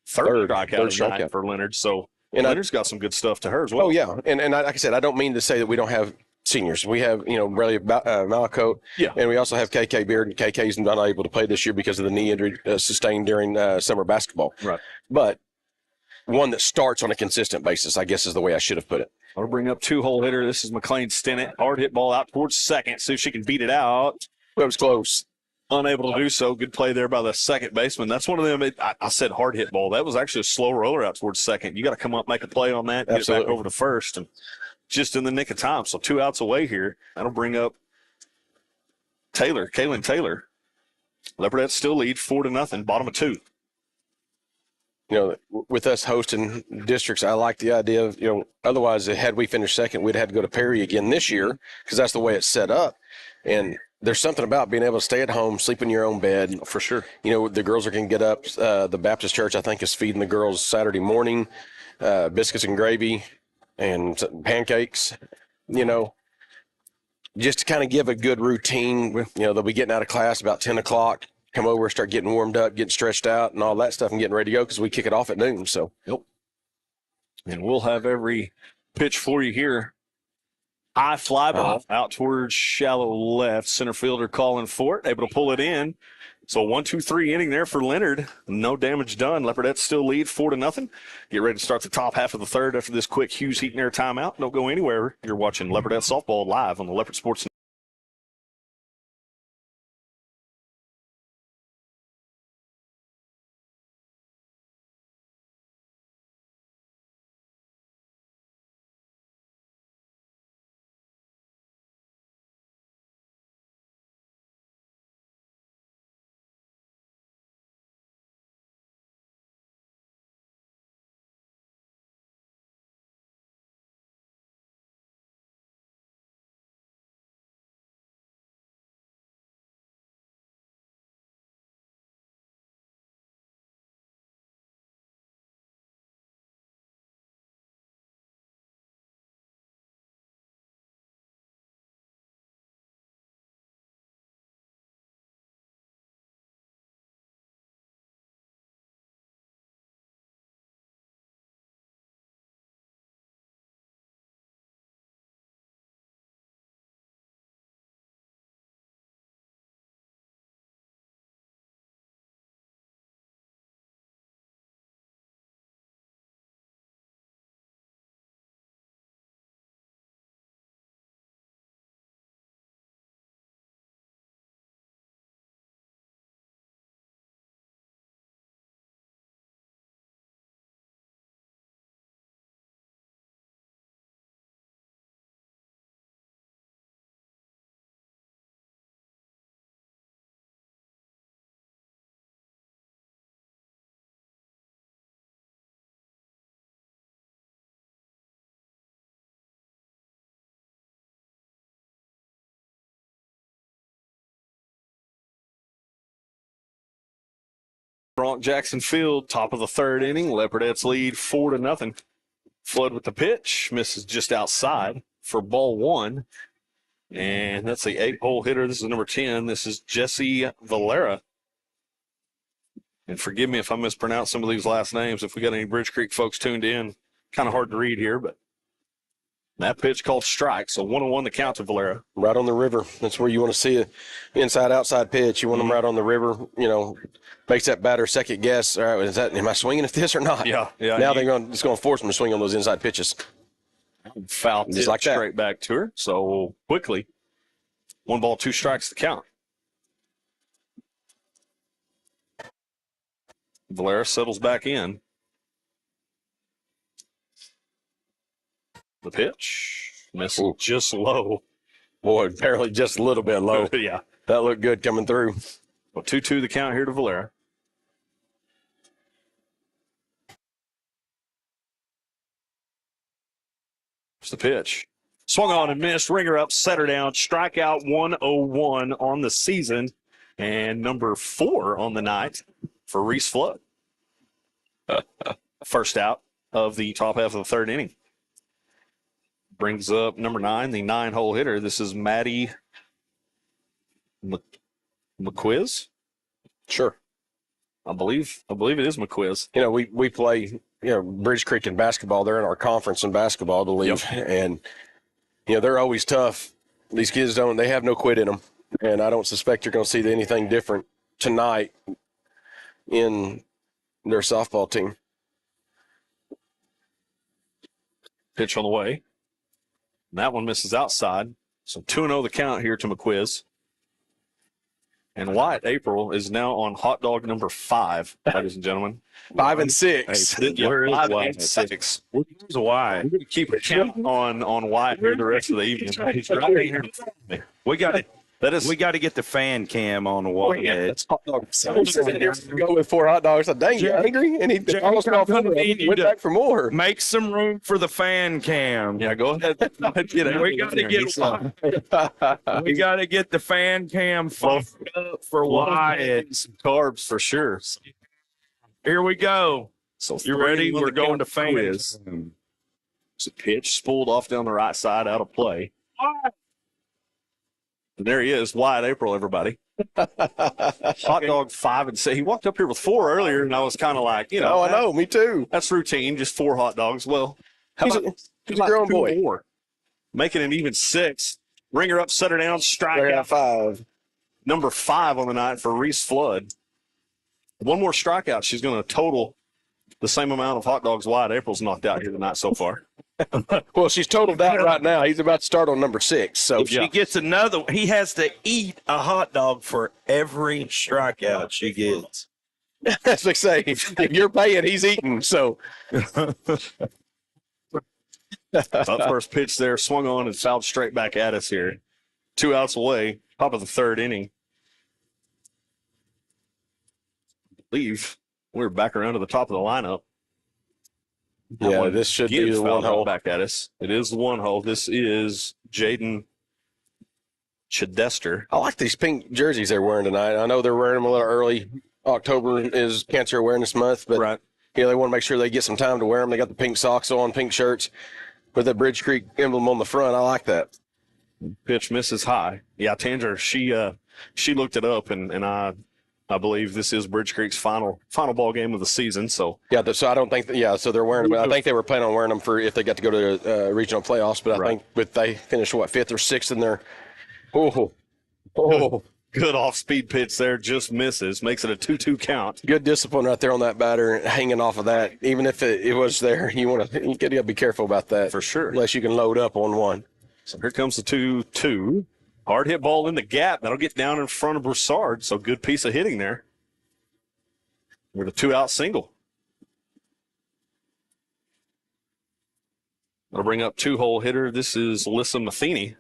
S3: third strikeout of the night for Leonard. So Leonard's got some good stuff to her as well.
S7: Oh, yeah. And like I said, I don't mean to say that we don't have seniors. We have, Bradley Malacote,
S3: Yeah.
S7: and we also have KK Beard. And KK's not able to play this year because of the knee injury sustained during summer basketball.
S3: Right.
S7: But one that starts on a consistent basis, I guess is the way I should have put it.
S3: I'll bring up two-hole hitter. This is McLean Stinnett. Hard hit ball out towards second. See if she can beat it out.
S7: It was close.
S3: Unable to do so. Good play there by the second baseman. That's one of them. I said hard hit ball. That was actually a slow roller out towards second. You got to come up, make a play on that, get it back over to first, and just in the nick of time. So 2 outs away here. That'll bring up Kaylin Taylor. Leopardettes still lead 4-0, bottom of 2.
S7: With us hosting districts, I like the idea of, otherwise, had we finished second, we'd have to go to Perry again this year because that's the way it's set up. And there's something about being able to stay at home, sleep in your own bed.
S3: For sure.
S7: The girls are going to get up. The Baptist church, I think, is feeding the girls Saturday morning, biscuits and gravy and pancakes, just to kind of give a good routine. They'll be getting out of class about 10 o'clock. Come over, start getting warmed up, getting stretched out, and all that stuff, and getting ready to go because we kick it off at noon. So,
S3: Yep. And we'll have every pitch for you here. High fly ball out towards shallow left. Center fielder calling for it, able to pull it in. So 1-2-3 inning there for Leonard. No damage done. Leopardettes still lead 4-0. Get ready to start the top half of the third after this quick Hughes Heat and Air timeout. Don't go anywhere. You're watching Leopardette softball live on the Leopard Sports. Bronx Jackson Field, top of the third inning. Leopardettes lead 4-0. Flood with the pitch, misses just outside for ball one. And that's the 8-hole hitter. This is number 10. This is Jesse Valera. And forgive me if I mispronounce some of these last names. If we got any Bridge Creek folks tuned in, kind of hard to read here, but that pitch called strike. So 1-1 the count to Valera.
S7: right on the river. That's where you want to see an inside-outside pitch. You want them right on the river, makes that batter second guess. All right, am I swinging at this or not?
S3: Yeah.
S7: Now it's going to force them to swing on those inside pitches.
S3: Foul
S7: Just
S3: tip
S7: like that.
S3: straight back to her. So quickly, 1 ball, 2 strikes to count. Valera settles back in. The pitch misses just low.
S7: Boy, apparently just a little bit low.
S3: Yeah.
S7: That looked good coming through.
S3: Well, 2-2 the count here to Valera. Here's the pitch. Swung on and missed. Ringer up, setter down. Strikeout 101 on the season. And number 4 on the night for Reese Flood. First out of the top half of the third inning. Brings up number 9, the 9-hole hitter. This is Maddie McQuiz.
S7: Sure.
S3: I believe it is McQuiz.
S7: You know, we play, Bridge Creek in basketball. They're in our conference in basketball, I believe.
S3: Yep.
S7: And, they're always tough. These kids they have no quit in them. And I don't suspect you're going to see anything different tonight in their softball team.
S3: Pitch on the way. And that one misses outside. So 2-0 the count here to McQuiz. And Wyatt April is now on hot dog number 5, ladies and gentlemen.
S7: 5 and 6.
S5: Where is
S3: 5
S5: Wyatt?
S3: and 6.
S5: Where's why?
S3: We're going to keep a count on Wyatt here the rest of the evening. He's right here.
S5: We got it.
S3: That is,
S5: We got to get the fan cam on the wall.
S3: that's hot dog.
S7: I'm sitting here to go with 4 hot dogs. Like, dang, you angry? And he almost got went back for more.
S5: Make some room for the fan cam.
S3: Yeah, go ahead. Get it.
S5: We got to get we got to get the fan cam fired up for Wyatt.
S3: Some carbs for sure.
S5: Here we go.
S3: So
S5: You ready? We're going to fan.
S3: It's a pitch spooled off down the right side, out of play. And there he is, Wyatt April, everybody. Hot dog 5 and 6. He walked up here with 4 earlier, and I was kind of like,
S7: I know, me too.
S3: that's routine, just 4 hot dogs. Well, how
S7: He's
S3: about
S7: a grown
S3: 2
S7: boy.
S3: more? Making it even 6. Ringer up, setter down,
S7: They're
S3: strikeout.
S7: at 5.
S3: Number 5 on the night for Reese Flood. One more strikeout. She's going to total the same amount of hot dogs Wyatt April's knocked out here tonight so far.
S7: Well, she's totaled that right now. He's about to start on number 6. So
S5: If she gets another, he has to eat a hot dog for every strikeout she gets.
S7: as they say, if you're paying, he's eating. So
S3: Up first pitch there, swung on and fouled straight back at us here. 2 outs away, top of the third inning. I believe we're back around to the top of the lineup.
S7: yeah, this should be the one hole.
S3: Back at us. It is the 1 hole. This is Jaden Chidester.
S7: I like these pink jerseys they're wearing tonight. I know they're wearing them a little early. October is Cancer Awareness Month, but
S3: Right.
S7: they want to make sure they get some time to wear them. They got the pink socks on, pink shirts with the Bridge Creek emblem on the front. I like that.
S3: Pitch misses high. Yeah, Tanger, she looked it up, and I believe this is Bridge Creek's final ball game of the season. So
S7: Yeah, so I don't think so they're wearing them. I think they were planning on wearing them for if they got to go to the regional playoffs, but I think they finished 5th or 6th in their
S3: good off-speed pitch there, just misses, makes it a 2-2 count.
S7: good discipline right there on that batter, hanging off of that. Even if it was there, you got to be careful about that
S3: For sure.
S7: unless you can load up on one.
S3: So here comes the 2-2. Hard hit ball in the gap. That'll get down in front of Broussard. So good piece of hitting there. With a 2-out single. That'll bring up 2-hole hitter. This is Alyssa Matheny.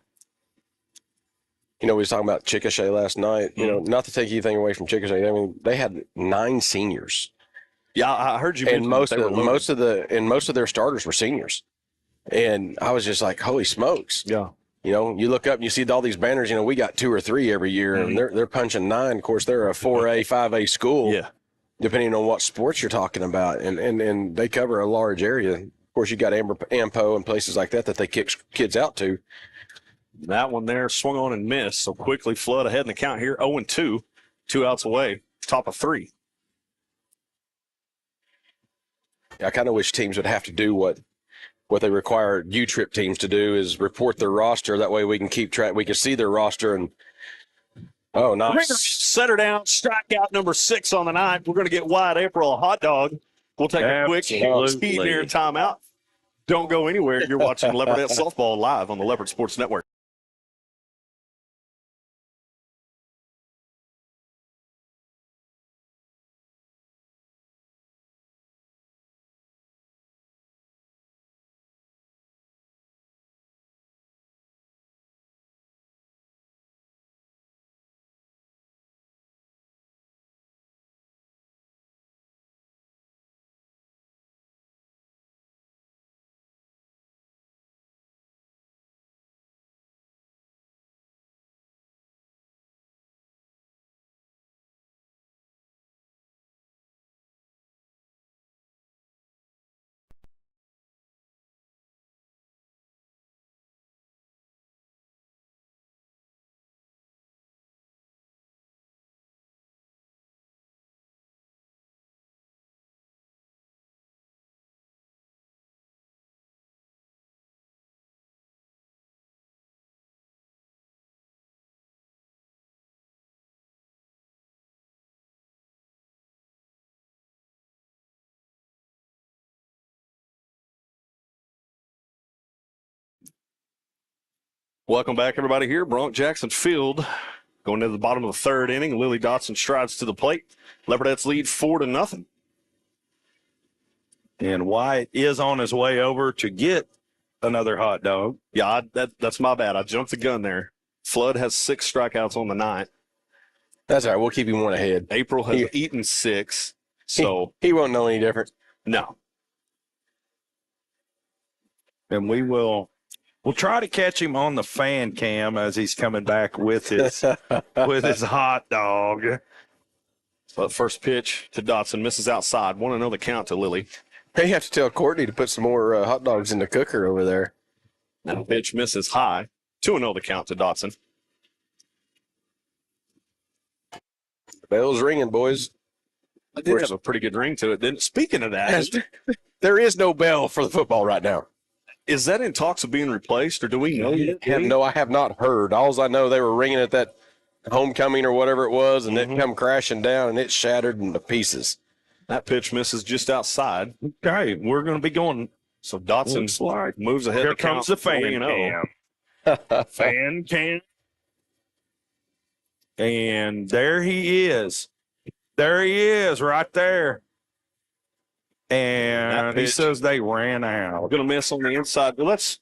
S7: We was talking about Chickasha last night. Not to take anything away from Chickasha. I mean, they had 9 seniors,
S3: Yeah, I heard you.
S7: and
S3: mention that they were loaded.
S7: most of their starters were seniors. And I was just like, holy smokes!
S3: Yeah.
S7: You look up and you see all these banners. We got 2 or 3 every year, and they're punching 9. Of course, they're a 4A, 5A school.
S3: Yeah.
S7: Depending on what sports you're talking about, and they cover a large area. Of course, you got Ampo and places like that they kick kids out to.
S3: That one there swung on and missed. So quickly Flood ahead in the count here. 0-2. 2 outs away. Top of 3.
S7: I kind of wish teams would have to do what they require U-Trip teams to do is report their roster. That way we can keep track. We can see their roster and nice.
S3: Set her down. Strikeout number 6 on the night. We're going to get Wyatt April a hot dog. We'll take a quick
S5: Absolutely.
S3: speed near timeout. Don't go anywhere. You're watching Leopardettes softball live on the Leopard Sports Network. Welcome back, everybody. Here, Bronk Jackson Field, going to the bottom of the third inning. Lily Dotson strides to the plate. Leopardettes lead 4-0.
S5: And Wyatt is on his way over to get another hot dog.
S3: Yeah, that's my bad. I jumped the gun there. Flood has 6 strikeouts on the night.
S7: That's all right. We'll keep him one ahead.
S3: April has eaten 6, so
S7: he won't know any different.
S3: no.
S5: And we'll try to catch him on the fan cam as he's coming back with his hot dog.
S3: But first pitch to Dotson misses outside. 1-0 the count to Lily.
S7: Hey, you have to tell Courtney to put some more hot dogs in the cooker over there.
S3: Now pitch misses high. 2-0 the count to Dotson.
S7: Bell's ringing, boys.
S3: It did have a pretty good ring to it. Then speaking of that,
S7: There is no bell for the football right now.
S3: is that in talks of being replaced, or do we know yet?
S7: No, I have not heard. All I know, they were ringing at that homecoming or whatever it was, and it come crashing down, and it shattered into pieces.
S3: That pitch misses just outside.
S5: Okay, we're going to be going.
S3: So Dotson
S5: Looks like
S3: moves ahead.
S5: Here
S3: to count
S5: comes the fan
S3: 3-0.
S5: cam. Fan cam. And there he is. There he is right there. And he
S3: pitch.
S5: says they ran
S3: We're
S5: out.
S3: going to miss on the inside. Well, that's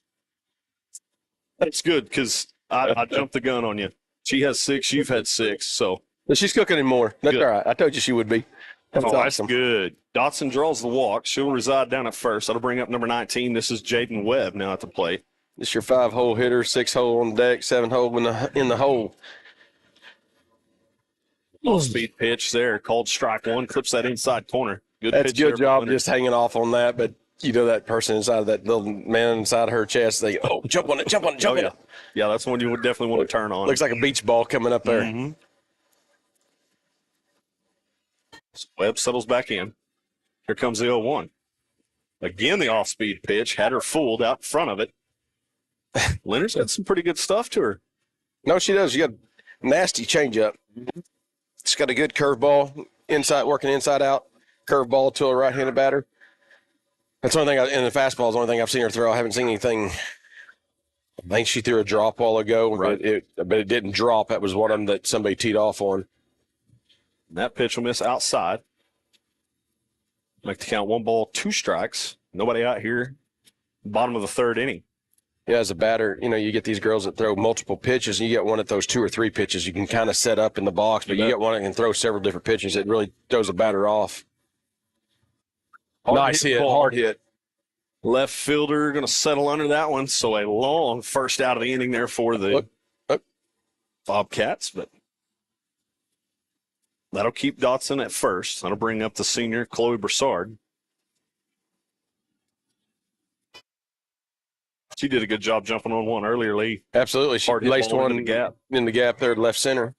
S3: good because I jumped the gun on you. She has 6. You've had 6. So
S7: But she's cooking him more. That's
S3: Good.
S7: all right. I told you she would be. That's
S5: That's
S7: awesome.
S5: good.
S3: Dotson draws the walk. She'll reside down at first. That'll bring up number 19. This is Jaden Webb now at the plate.
S7: It's your 5-hole hitter, 6-hole on the deck, 7-hole in the hole.
S3: Off-speed pitch there, called strike 1. Clips that inside corner. Good
S7: That's a
S3: pitch there
S7: good
S3: for
S7: job
S3: Leonard.
S7: just hanging off on that. But you know that person inside of that little man inside her chest, they jump on it, jump on it, jump
S3: Oh,
S7: on
S3: yeah.
S7: it.
S3: Yeah, that's one you would definitely want to turn on.
S7: Looks like a beach ball coming up there.
S3: Mhm. So Webb settles back in. Here comes the 0-1. Again, the off-speed pitch. Had her fooled out in front of it. Leonard's got some pretty good stuff to her.
S7: No, she does. She got a nasty changeup. She's got a good curveball, working inside out, curveball to a right-handed batter. That's the only thing, in the fastball is the only thing I've seen her throw. I haven't seen anything. I think she threw a drop while ago,
S3: Right.
S7: but it didn't drop. That was one of them that somebody teed off on.
S3: And that pitch will miss outside. Make the count 1 ball, 2 strikes. Nobody out here. Bottom of the third inning.
S7: Yeah, as a batter, you get these girls that throw multiple pitches, and you get one that throws 2 or 3 pitches. You can kind of set up in the box, but you get one that can throw several different pitches. It really throws a batter off. Nice hit,
S3: ball.
S7: hard hit.
S3: Left fielder going to settle under that one. So a long first out of the inning there for the
S7: Look.
S3: Bobcats, but that'll keep Dotson at first. That'll bring up the senior, Chloe Broussard. She did a good job jumping on one earlier, Lee.
S7: Absolutely. She
S3: Hard hit
S7: laced
S3: ball
S7: one
S3: in the gap.
S7: in the gap there at left center.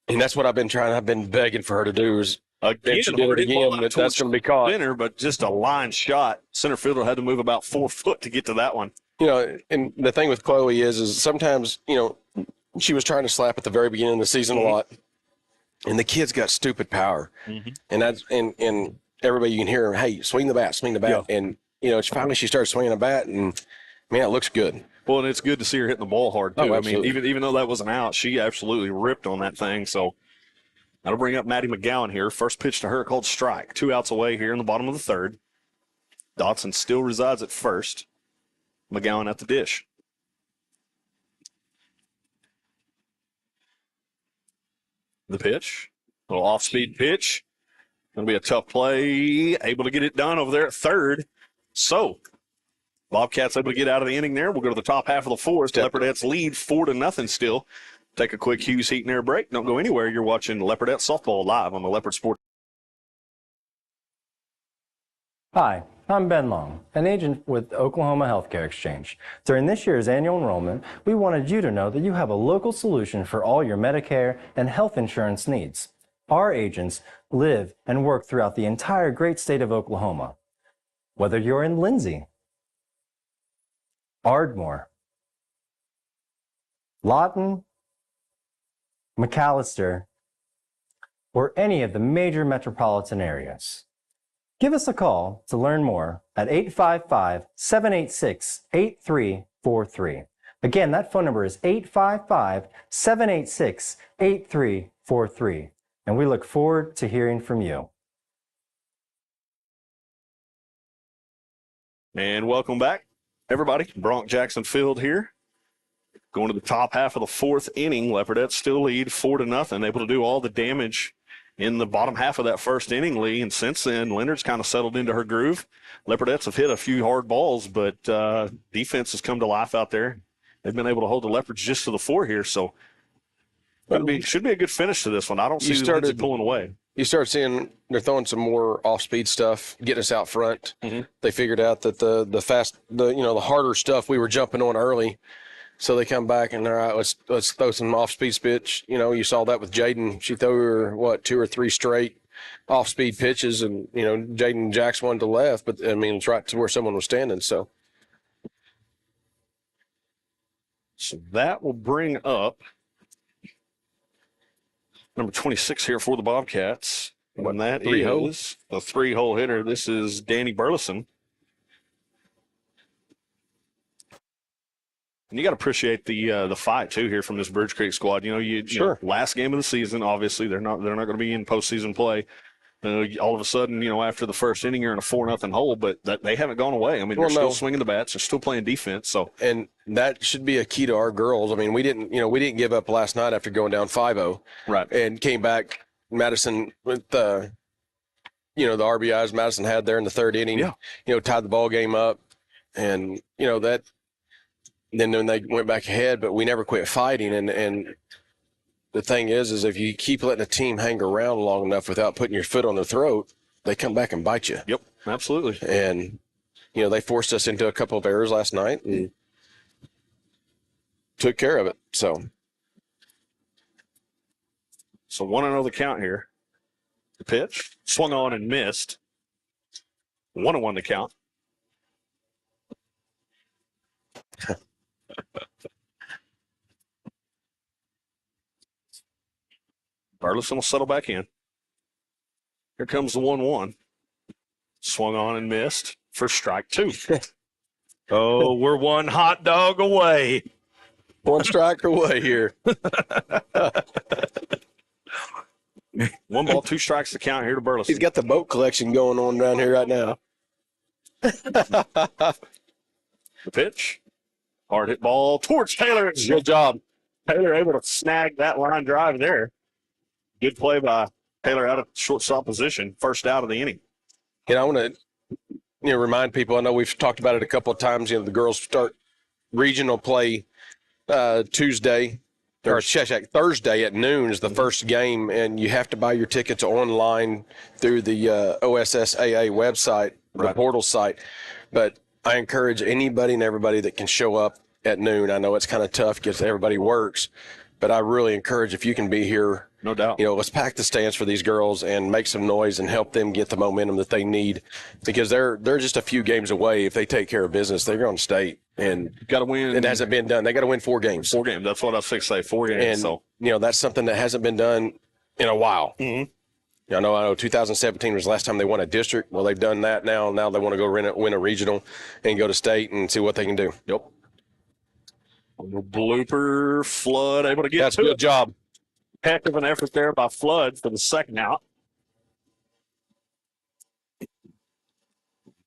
S7: And that's what I've been begging for her to do is
S3: Again,
S7: she did
S3: hard
S7: it
S3: hit ball
S7: again,
S3: out
S7: but
S3: towards
S7: that's going to be caught.
S3: center, but just a line shot. Center fielder had to move about 4 foot to get to that one.
S7: And the thing with Chloe is sometimes, she was trying to slap at the very beginning of the season a lot. And the kid's got stupid power. And that's and everybody you can hear, hey, swing the bat, swing the bat.
S3: Yeah.
S7: And finally she started swinging the bat, and man, it looks good.
S3: Well, and it's good to see her hitting the ball hard too.
S7: Oh,
S3: I mean,
S7: absolutely.
S3: even though that wasn't out, she absolutely ripped on that thing. So that'll bring up Maddie McGowan here. First pitch to her called strike. 2 outs away here in the bottom of the third. Dotson still resides at first. McGowan at the dish. The pitch, a little off-speed pitch. Going to be a tough play. Able to get it done over there at third. So Bobcats able to get out of the inning there. We'll go to the top half of the fourth. Leopardettes lead 4-0 still. Take a quick Hughes Heat and Air break. Don't go anywhere. You're watching Leopardettes softball live on the Leopard Sports.
S1: Hi, I'm Ben Long, an agent with Oklahoma Healthcare Exchange. During this year's annual enrollment, we wanted you to know that you have a local solution for all your Medicare and health insurance needs. Our agents live and work throughout the entire great state of Oklahoma. Whether you're in Lindsay, Ardmore, Lawton, McAllister, or any of the major metropolitan areas. Give us a call to learn more at 855-786-8343. Again, that phone number is 855-786-8343. And we look forward to hearing from you.
S3: And welcome back, everybody. Bronk Jackson Field here. Going to the top half of the fourth inning. Leopardettes still lead 4-0, able to do all the damage in the bottom half of that first inning, Lee. And since then, Leonard's kind of settled into her groove. Leopardettes have hit a few hard balls, but defense has come to life out there. They've been able to hold the Leopards just to the 4 here, so should be a good finish to this one. I don't see Lindsay pulling away.
S7: You start seeing they're throwing some more off-speed stuff, getting us out front.
S3: Mm-hmm.
S7: They figured out that the harder stuff we were jumping on early, so they come back and all right, let's throw some off-speed pitch. You saw that with Jaden. She threw her 2 or 3 straight off-speed pitches, and Jaden jacks one to left, but I mean it's right to where someone was standing. So
S3: that will bring up number 26 here for the Bobcats. And that is the 3-hole hitter. This is Danny Burleson. And you got to appreciate the fight too here from this Bridge Creek squad. Last game of the season, obviously they're not going to be in postseason play. All of a sudden, after the first inning, you're in a 4-0 hole, but they haven't gone away. I mean, they're still swinging the bats, they're still playing defense. So, and
S7: that should be a key to our girls. I mean, we didn't give up last night after going down 5-0,
S3: right? And
S7: came back. Madison with the RBIs Madison had there in the third inning.
S3: Yeah.
S7: Tied the ball game up, and that. Then when they went back ahead, but we never quit fighting. And the thing is if you keep letting a team hang around long enough without putting your foot on their throat, they come back and bite you.
S3: Yep, absolutely.
S7: And, they forced us into a couple of errors last night and took care of it. So
S3: 1-0 the count here. The pitch, swung on and missed. 1-1 the count. Burleson will settle back in. Here comes the 1-1. Swung on and missed for strike 2.
S5: Oh, we're one hot dog away.
S7: One strike away here.
S3: 1 ball, 2 strikes to count here to Burleson.
S7: He's got the boat collection going on down here right now.
S3: The pitch. Hard hit ball towards Taylor.
S7: Good job.
S3: Taylor able to snag that line drive there. Good play by Taylor out of shortstop position. First out of the inning.
S7: I want to remind people, I know we've talked about it a couple of times, the girls start regional play Thursday at noon is the first game, and you have to buy your tickets online through the OSSAA website, the portal site. But I encourage anybody and everybody that can show up at noon. I know it's kind of tough because everybody works, but I really encourage if you can be here.
S3: No doubt.
S7: Let's pack the stands for these girls and make some noise and help them get the momentum that they need, because they're just a few games away. If they take care of business, they're going to state. And
S3: got to win.
S7: It hasn't been done. They got to win 4 games.
S3: 4 games. That's what I was fixing to say. 4 games.
S7: And, that's something that hasn't been done in a while.
S3: Mm-hmm.
S7: I know 2017 was the last time they won a district. Well, they've done that now. Now they want to go win a regional and go to state and see what they can do.
S3: Yep. A little blooper, Flood able to get
S7: That's
S3: to
S7: a good
S3: it.
S7: job.
S3: Heck of an effort there by Flood for the second out.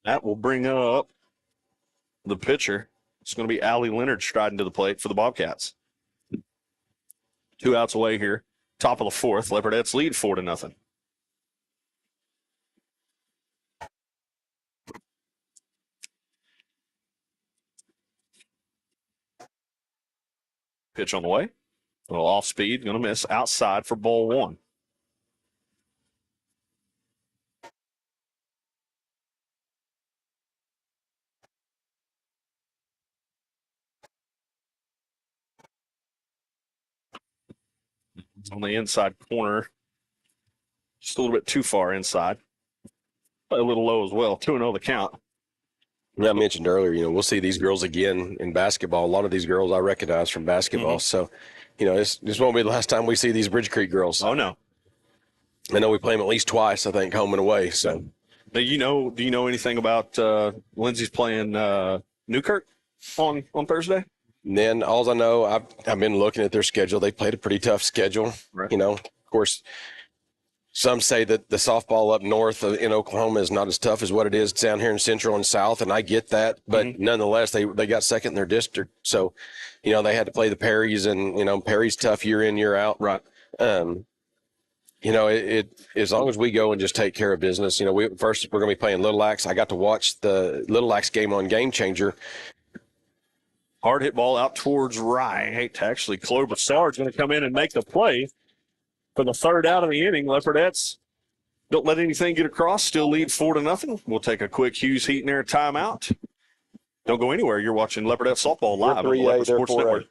S3: That will bring up the pitcher. It's going to be Allie Leonard striding to the plate for the Bobcats. 2 outs away here. Top of the 4th. Leopardettes lead 4-0. Pitch on the way. A little off speed. Going to miss outside for ball 1. It's on the inside corner. Just a little bit too far inside. A little low as well. 2-0 the count.
S7: I mentioned earlier, we'll see these girls again in basketball. A lot of these girls I recognize from basketball. So, this won't be the last time we see these Bridge Creek girls.
S3: Oh, no.
S7: I know we play them at least twice, I think, home and away. So,
S3: do you know anything about Lindsay's playing Newkirk on Thursday?
S7: And then all I know, I've been looking at their schedule. They played a pretty tough schedule.
S3: Right.
S7: You know, of course, some say that the softball up north in Oklahoma is not as tough as what it is down here in Central and South, and I get that. But nonetheless, they got second in their district. So, you know, they had to play the Perrys, and, you know, Perry's tough year in, year out.
S3: Right.
S7: You know, it as long as we go and just take care of business, you know, we're going to be playing Little Axe. I got to watch the Little Axe game on Game Changer.
S3: Hard hit ball out towards right. Actually, Chloe Broussard's going to come in and make the play for the third out of the inning. Leopardettes don't let anything get across. Still lead 4-0. We'll take a quick Hughes Heat and Air timeout. Don't go anywhere. You're watching Leopardette softball live on the Leopard Sports Network.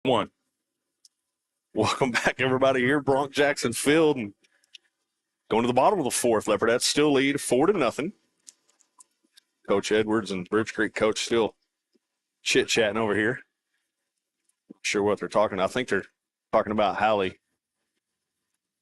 S3: One. Welcome back, everybody, here. Bronx Jackson Field. And going to the bottom of the fourth, Leopardettes still lead 4-0. Coach Edwards and Bridge Creek coach still chit-chatting over here. Not sure what they're talking. I think they're talking about Hallie.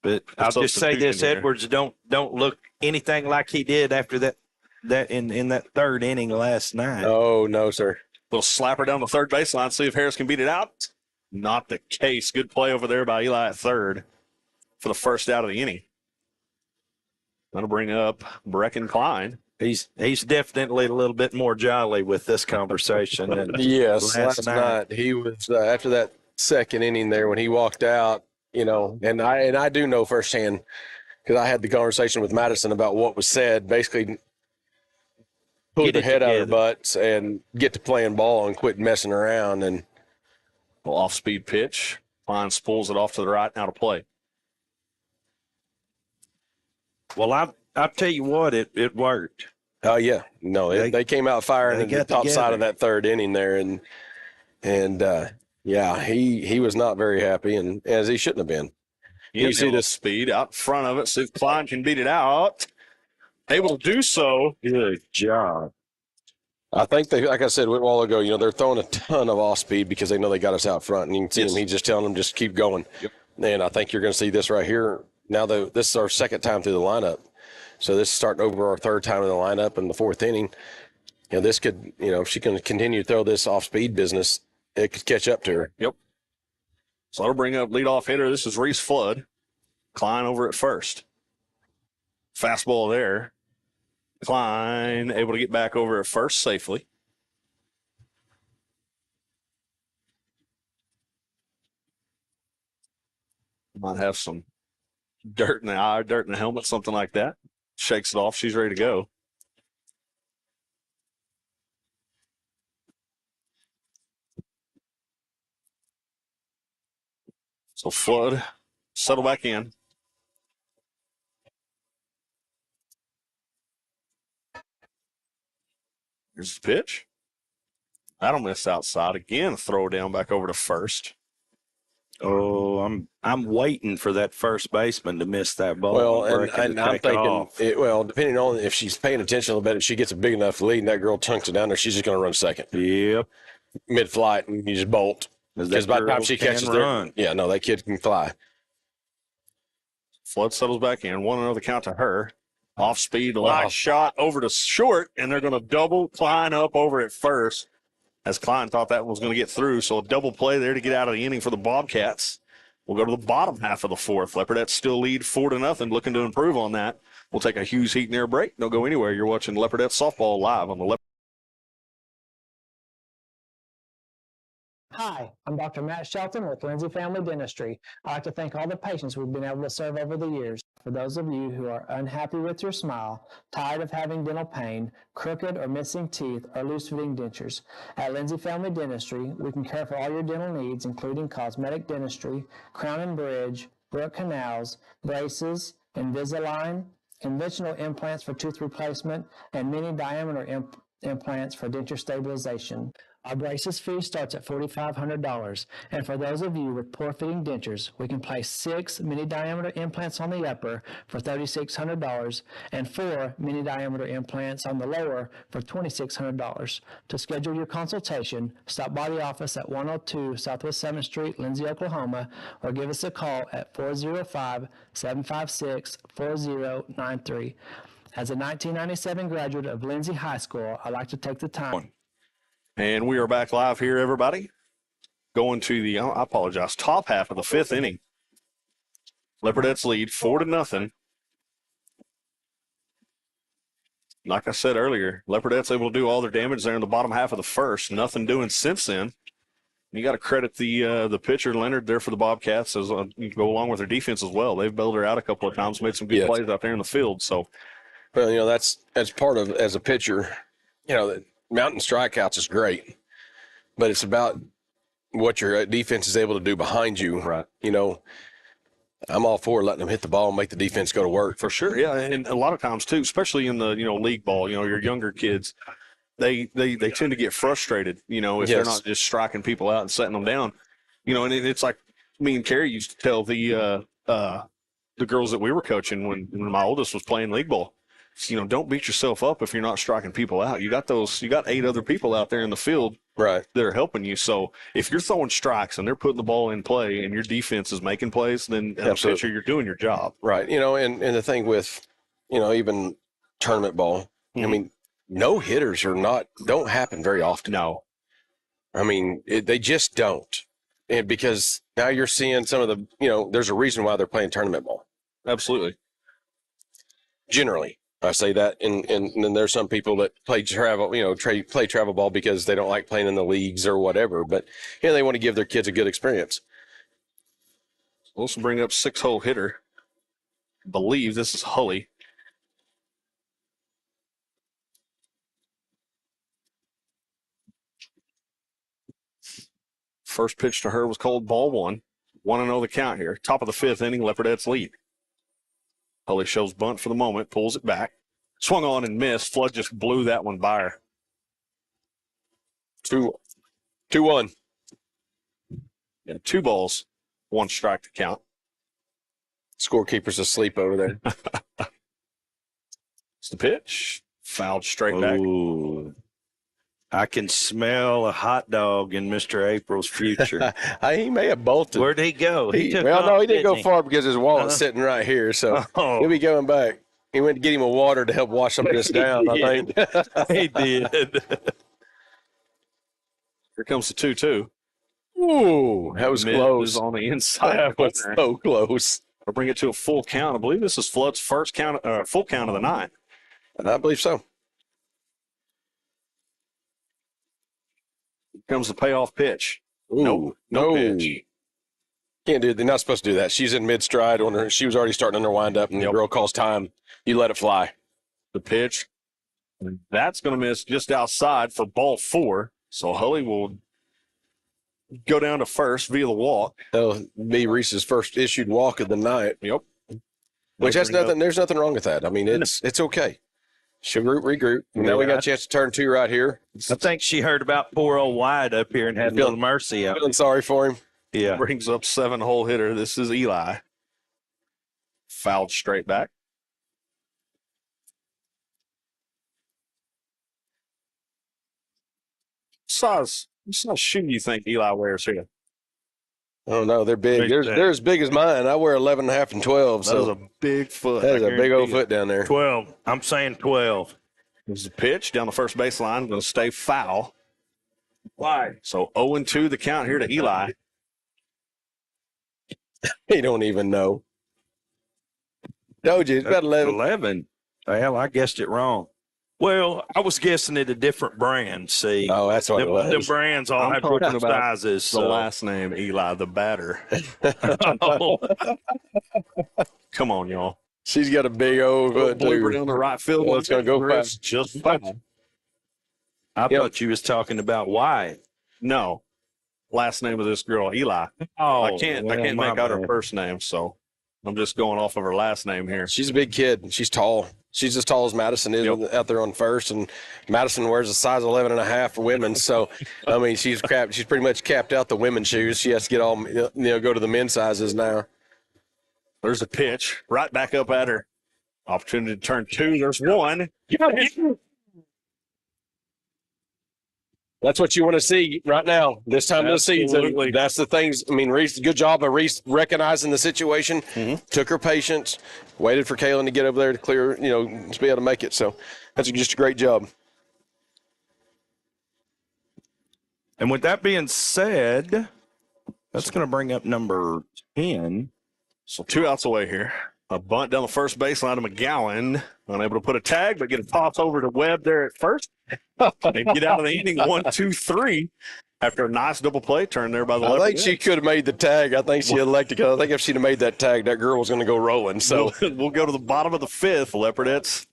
S5: But I'll just say this: Edwards don't look anything like he did after that in that third inning last night.
S7: Oh, no, sir.
S3: Little slapper down the third baseline. See if Harris can beat it out. Not the case. Good play over there by Eli at third for the first out of the inning. That'll bring up Brecken Klein.
S5: He's definitely a little bit more jolly with this conversation than
S7: Yes, last night he was after that second inning there when he walked out, you know, and I do know firsthand because I had the conversation with Madison about what was said. Basically, pull their head out of their butts and get to playing ball and quit messing around. And
S3: Off-speed pitch. Klein pulls it off to the right, out of play.
S5: Well, I'll tell you what, it worked.
S7: Oh yeah, no, they came out firing at the top side of that third inning there, and yeah, he was not very happy, and as he shouldn't have been. You see this
S3: speed out in front of it. See if Klein can beat it out. Able to do so.
S5: Good job.
S7: I think they, like I said a while ago, you know, they're throwing a ton of off speed because they know they got us out front, and you can see him. He's just telling them just keep going.
S3: Yep.
S7: And I think you're going to see this right here. Now this is our second time through the lineup, so this is starting over our third time in the lineup in the fourth inning. You know, this could, you know, if she can continue to throw this off speed business, it could catch up to her.
S3: Yep. So that'll bring up leadoff hitter. This is Reese Flood. Klein over at first. Fastball there. Klein able to get back over at first safely. Might have some dirt in the eye, dirt in the helmet, something like that. Shakes it off. She's ready to go. So Flood, settle back in. Here's the pitch. That'll miss outside again. Throw down back over to first.
S5: Oh, I'm waiting for that first baseman to miss that ball.
S7: Well, and I'm thinking, depending on if she's paying attention a little bit, if she gets a big enough lead and that girl chunks it down there, she's just going to run second.
S5: Yep.
S7: Mid-flight, and you just bolt. Because by the time she catches there, that kid can fly.
S3: Flood settles back in. 1-0 the count to her. Off speed, line shot over to short, and they're going to double Klein up over at first, as Klein thought that was going to get through. So a double play there to get out of the inning for the Bobcats. We'll go to the bottom half of the fourth. Leopardettes still lead 4-0, looking to improve on that. We'll take a Hughes Heat and Air break. Don't go anywhere. You're watching Leopardettes softball live on the
S6: Hi, I'm Dr. Matt Shelton with Lindsay Family Dentistry. I'd like to thank all the patients we've been able to serve over the years. For those of you who are unhappy with your smile, tired of having dental pain, crooked or missing teeth, or loose-fitting dentures, at Lindsay Family Dentistry, we can care for all your dental needs, including cosmetic dentistry, crown and bridge, root canals, braces, Invisalign, conventional implants for tooth replacement, and mini diameter implants for denture stabilization. Our braces fee starts at $4,500, and for those of you with poor-fitting dentures, we can place 6 mini-diameter implants on the upper for $3,600 and 4 mini-diameter implants on the lower for $2,600. To schedule your consultation, stop by the office at 102 Southwest 7th Street, Lindsay, Oklahoma, or give us a call at 405-756-4093. As a 1997 graduate of Lindsay High School, I'd like to take the time.
S3: And we are back live here, everybody. Going to the, I apologize, top half of the fifth inning. Leopardettes lead 4-0. Like I said earlier, Leopardettes able to do all their damage there in the bottom half of the first. Nothing doing since then. You got to credit the pitcher, Leonard, there for the Bobcats, as you go along with their defense as well. They've bailed her out a couple of times, made some good plays out there in the field. So,
S7: Well, that's part of, as a pitcher, the mounting strikeouts is great, but it's about what your defense is able to do behind you.
S3: Right.
S7: I'm all for letting them hit the ball and make the defense go to work.
S3: For sure, yeah, and a lot of times too, especially in the league ball, your younger kids, they tend to get frustrated, if they're not just striking people out and setting them down, and it's like me and Carrie used to tell the girls that we were coaching when my oldest was playing league ball. Don't beat yourself up if you're not striking people out. You got 8 other people out there in the field,
S7: right,
S3: that are helping you. So if you're throwing strikes and they're putting the ball in play and your defense is making plays, then I'm sure you're doing your job.
S7: Right. And the thing with, even tournament ball, I mean, no hitters don't happen very often.
S3: No.
S7: I mean, they just don't. And because now you're seeing some of the, there's a reason why they're playing tournament ball.
S3: Absolutely.
S7: Generally. I say that, and then there's some people that play travel, play travel ball because they don't like playing in the leagues or whatever, but they want to give their kids a good experience.
S3: We'll also bring up 6-hole hitter. I believe this is Hully. First pitch to her was called ball 1. 1-0 the count here. Top of the fifth inning, Leopardettes lead. Hully shows bunt for the moment, pulls it back. Swung on and missed. Flood just blew that one by her.
S7: 2-1.
S3: Yeah, 2 balls, 1 strike to count.
S7: Scorekeeper's asleep over there.
S3: It's the pitch. Fouled straight back.
S5: Ooh. I can smell a hot dog in Mr. April's future.
S7: He may have bolted.
S5: Where'd he go?
S7: No, he didn't go far because his wallet's sitting right here, so he'll be going back. He went to get him a water to help wash some of this down, I think.
S5: He did.
S3: Here comes the 2-2.
S7: Ooh, that was close.
S3: On the inside.
S7: That was so close.
S3: I'll bring it to a full count. I believe this is Flood's first full count of the night.
S7: I believe so.
S3: Here comes the payoff pitch.
S7: Ooh,
S3: Nope, no pitch.
S7: Can't do. They're not supposed to do that. She's in mid stride on her. She was already starting on her wind up, and the girl calls time. You let it fly.
S3: The pitch. That's going to miss just outside for ball 4. So Hully will go down to first via the walk.
S7: That'll be Reese's first issued walk of the night.
S3: Yep.
S7: Which has nothing. There's nothing wrong with that. I mean, it's okay. She'll regroup. Now we got a chance to turn 2 right here.
S5: I think she heard about poor old Wyatt up here and had a little mercy out.
S7: Feeling sorry for him.
S5: Yeah.
S3: Brings up 7-hole hitter. This is Eli. Fouled straight back. What size shoe do you think Eli wears here?
S7: Oh no, they're big. They're as big as mine. I wear 11 and a half and 12.
S3: That is
S7: So
S3: a big foot.
S7: that is
S3: I
S7: a big old
S3: guarantee you.
S7: foot down there.
S5: 12. I'm saying 12.
S3: There's a pitch down the first baseline. Going to stay foul.
S5: Why?
S3: So 0-2 the count here to Eli.
S7: He don't even know. Told you, it's about 11.
S5: 11. Well, I guessed it wrong. Well, I was guessing at a different brand. See,
S7: Oh, that's what it was.
S5: the brands all
S3: I'm
S5: have
S3: talking
S5: different
S3: about
S5: sizes.
S3: The
S5: So.
S3: last name, Eli, the batter.
S5: Oh,
S3: Come on, y'all.
S7: She's got a big old foot,
S3: Blooper
S7: too.
S3: down the right field.
S7: Well, it's gonna go
S3: Chris,
S7: fast.
S3: Just foul.
S5: I thought you was talking about why.
S3: No. Last name of this girl, Eli.
S5: Oh,
S3: I can't make out her first name, so I'm just going off of her last name here.
S7: She's a big kid. She's tall. She's as tall as Madison is out there on first, and Madison wears a size 11 and a half for women. So, I mean, she's pretty much capped out the women's shoes. She has to get all, go to the men's sizes now.
S3: There's a pitch right back up at her. Opportunity to turn two. There's one.
S7: That's what you want to see right now, this time of the season.
S3: Absolutely.
S7: That's the things. I mean, Reese, good job of Reese recognizing the situation, took her patience, waited for Kaylin to get over there to clear, to be able to make it. So that's just a great job.
S5: And with that being said, that's going to bring up number 10.
S3: So 2 outs away here. A bunt down the first baseline to McGowan. Unable to put a tag, but get a toss over to Webb there at first. They get out of the inning 1-2-3 after a nice double play turn there by the
S7: I
S3: Leopardettes.
S7: think she could have made the tag. I think she elected. I think if she'd have made that tag, that girl was going to go rolling. So
S3: we'll go to the bottom of the fifth. Leopardettes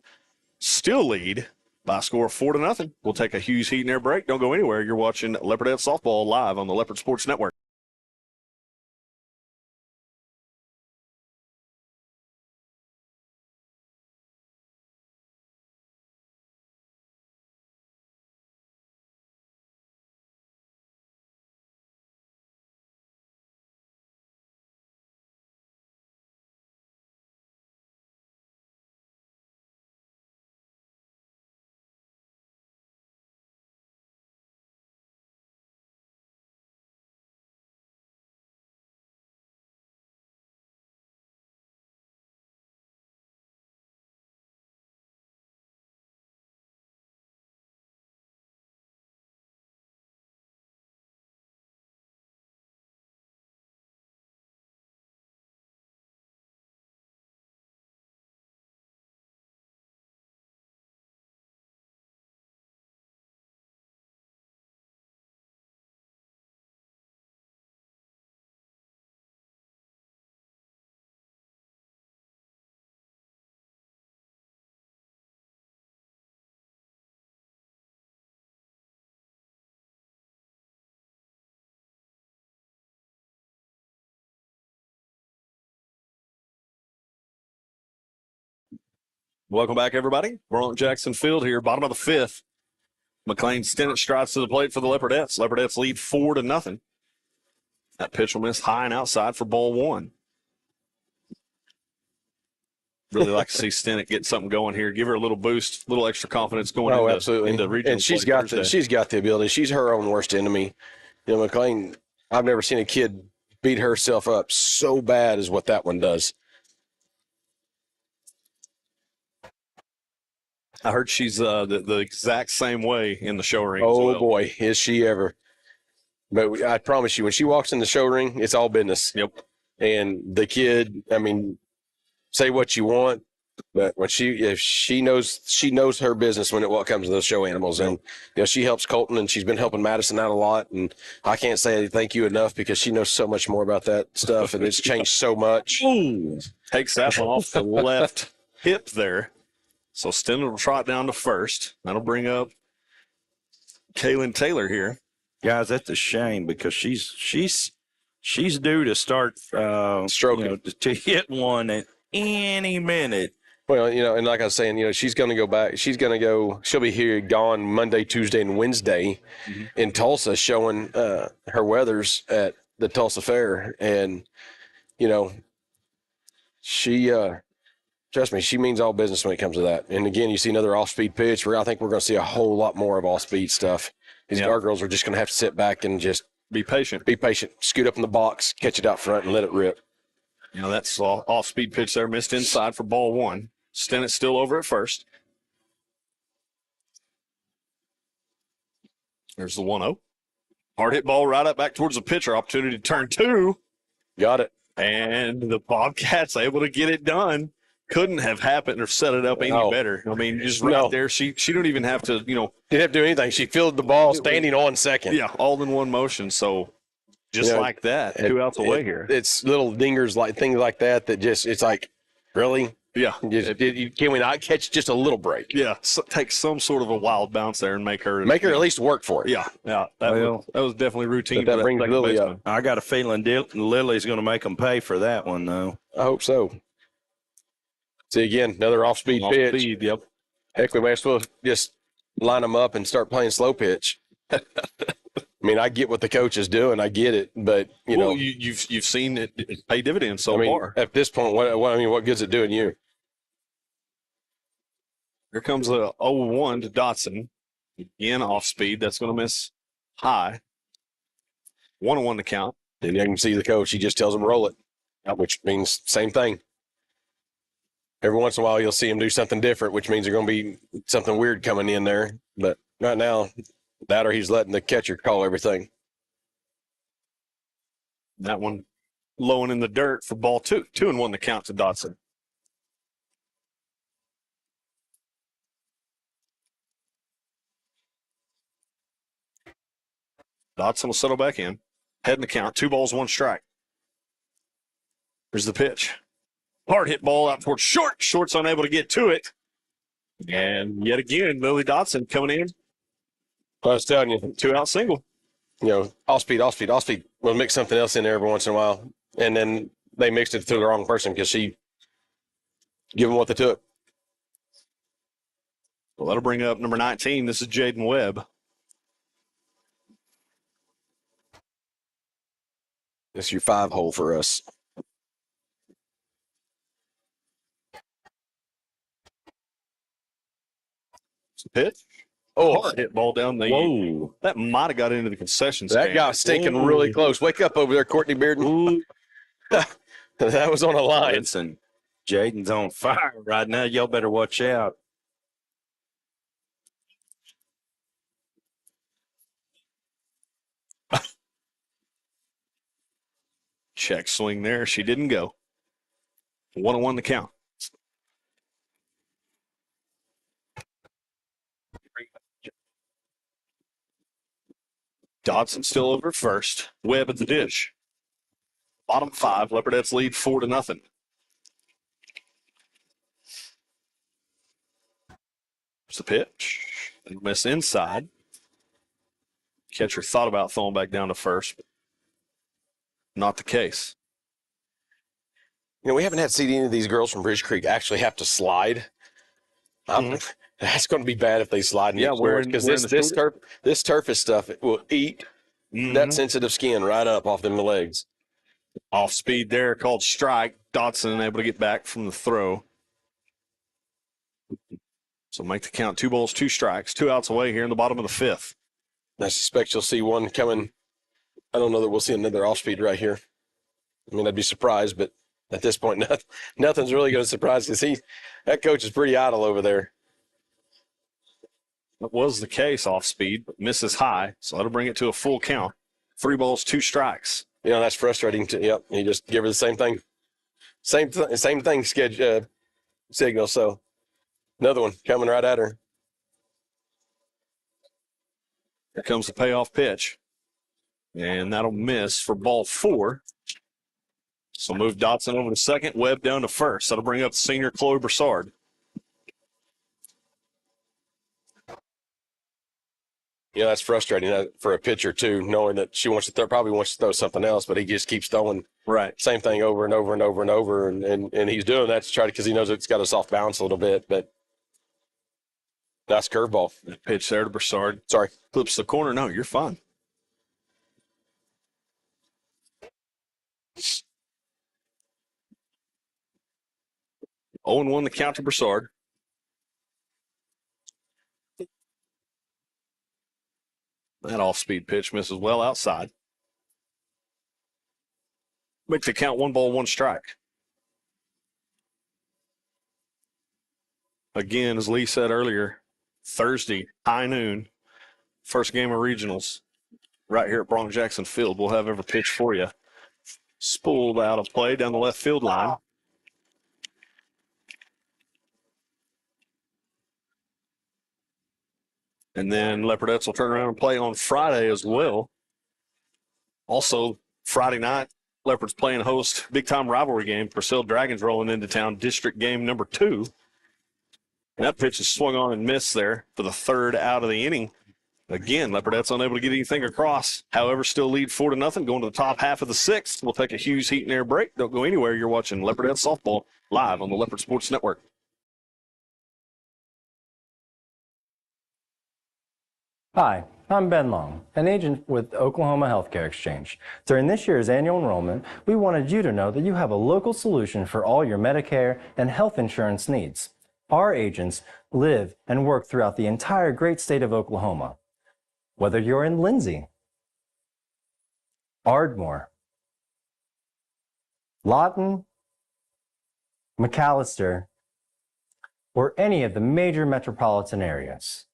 S3: still lead by a score of 4-0. We'll take a Hughes Heat and Air break. Don't go anywhere. You're watching Leopardettes softball live on the Leopard Sports Network. Welcome back, everybody. We're on Jackson Field here, bottom of the fifth. McLean Stennett strides to the plate for the Leopardettes. Leopardettes lead 4-0. That pitch will miss high and outside for ball one. Really like to see Stennett get something going here. Give her a little boost, a little extra confidence going into regional.
S7: And she's
S3: play
S7: got
S3: Thursday.
S7: she's got the ability. She's her own worst enemy. McLean. I've never seen a kid beat herself up so bad as what that one does.
S3: I heard she's the exact same way in the show ring.
S7: Oh
S3: as well.
S7: boy, is she ever! But I promise you, when she walks in the show ring, it's all business.
S3: Yep.
S7: And the kid, I mean, say what you want, but when she knows her business when it comes to those show animals, and she helps Colton, and she's been helping Madison out a lot, and I can't say thank you enough because she knows so much more about that stuff, and it's changed so much.
S3: Ooh, takes that one off the left hip there. So Stennett will trot down to first. That'll bring up Kaylin Taylor here.
S5: Guys, that's a shame because she's due to start
S7: Stroking.
S5: to hit one at any minute.
S7: Well, and like I was saying, she's going to go back. She'll be here gone Monday, Tuesday, and Wednesday in Tulsa showing her weathers at the Tulsa Fair. And, she, trust me, she means all business when it comes to that. And again, you see another off-speed pitch where I think we're going to see a whole lot more of off-speed stuff. Our girls are just going to have to sit back and just
S3: Be patient.
S7: Be patient. Scoot up in the box, catch it out front, and let it rip.
S3: You know, that's off-speed pitch there. Missed inside for ball one. Stennett still over at first. There's the 1-0. Hard hit ball right up back towards the pitcher. Opportunity to turn two.
S7: Got it.
S3: And the Bobcats able to get it done. Couldn't have happened or set it up any better. I mean, just right there. She don't even have to,
S7: Didn't have to do anything. She fielded the ball standing on second.
S3: Yeah, all in one motion. So just like that, 2 outs away here.
S7: It's little dingers, like things like that just, it's like, really?
S3: Yeah.
S7: Can we not catch just a little break?
S3: Yeah, so take some sort of a wild bounce there and make her
S7: at least work for it.
S3: Yeah. That was definitely routine.
S7: That brings Lily up.
S5: I got a feeling Lily's going to make them pay for that one, though.
S7: I hope so. See, again, another off-speed pitch.
S3: Speed, yep.
S7: Heck, we might as well just line them up and start playing slow pitch. I mean, I get what the coach is doing. I get it, but
S3: you've seen it pay dividends so far.
S7: At this point, what good's it doing you?
S3: Here comes a 0-1 to Dotson. Again, off speed. That's going to miss high. 1-1 to count.
S7: Then you can see the coach. He just tells them roll it, which means same thing. Every once in a while, you'll see him do something different, which means there's going to be something weird coming in there. But right now, that or he's letting the catcher call everything.
S3: That one low and in the dirt for ball two. 2-1 to count to Dotson. Dotson will settle back in. Head in the count. 2 balls, 1 strike. Here's the pitch. Hard hit ball out towards short. Short's unable to get to it. And yet again, Lily Dotson coming in.
S7: I was telling you,
S3: 2-out single.
S7: Off speed. We'll mix something else in there every once in a while. And then they mixed it to the wrong person because she give them what they took.
S3: Well, that'll bring up number 19. This is Jaden Webb.
S7: This is your 5-hole for us.
S3: Pitch. Hard hit ball down the.
S5: Whoa.
S3: That might have got into the concession stand.
S7: That guy's stinking really close. Wake up over there, Courtney Bearden. That was on a line.
S5: Listen, Jaden's on fire right now. Y'all better watch out.
S3: Check swing there. She didn't go. 1-1 to count. Dodson still over first. Webb at the dish. Bottom 5. Leopardettes lead 4-0. There's the pitch. Miss inside. Catcher thought about throwing back down to first, but not the case.
S7: We haven't had to see any of these girls from Bridge Creek actually have to slide. That's going to be bad if they slide. Because this turf is stuff. It will eat that sensitive skin right up off them legs.
S3: Off speed there, called strike. Dotson able to get back from the throw. So make the count. 2 balls, 2 strikes. 2 outs away here in the bottom of the 5th.
S7: I suspect you'll see one coming. I don't know that we'll see another off speed right here. I mean, I'd be surprised, but at this point, nothing's really going to surprise because that coach is pretty idle over there.
S3: That was the case off speed, but misses high, so that'll bring it to a full count. 3 balls, 2 strikes.
S7: That's frustrating. Yep, you just give her the same thing. Same thing signal, so another one coming right at her.
S3: Here comes the payoff pitch, and that'll miss for ball 4. So move Dotson over to second, Webb down to first. That'll bring up senior Chloe Broussard.
S7: That's frustrating for a pitcher too, knowing that she probably wants to throw something else, but he just keeps throwing same thing over and over and over and over, and he's doing that to try to, because he knows it's got a soft bounce a little bit. But nice curveball.
S3: Pitch there to Broussard.
S7: Sorry,
S3: clips the corner. No, you're fine. Oh, 0-1 the count to Broussard. That off-speed pitch misses well outside. Make the count 1-1 strike. Again, as Lee said earlier, Thursday, high noon, first game of regionals, right here at Bronx Jackson Field. We'll have every pitch for you. Spooled out of play down the left field line. And then Leopardettes will turn around and play on Friday as well. Also, Friday night, Leopards playing host, big-time rivalry game. Purcell Dragons rolling into town, district game number 2. And that pitch is swung on and missed there for the third out of the inning. Again, Leopardettes unable to get anything across. However, still lead 4-0 going to the top half of the 6th. We'll take a Hughes Heat and Air break. Don't go anywhere. You're watching Leopardettes softball live on the Leopard Sports Network.
S1: Hi, I'm Ben Long, an agent with Oklahoma Healthcare Exchange. During this year's annual enrollment, we wanted you to know that you have a local solution for all your Medicare and health insurance needs. Our agents live and work throughout the entire great state of Oklahoma. Whether you're in Lindsay, Ardmore, Lawton, McAllister, or any of the major metropolitan areas.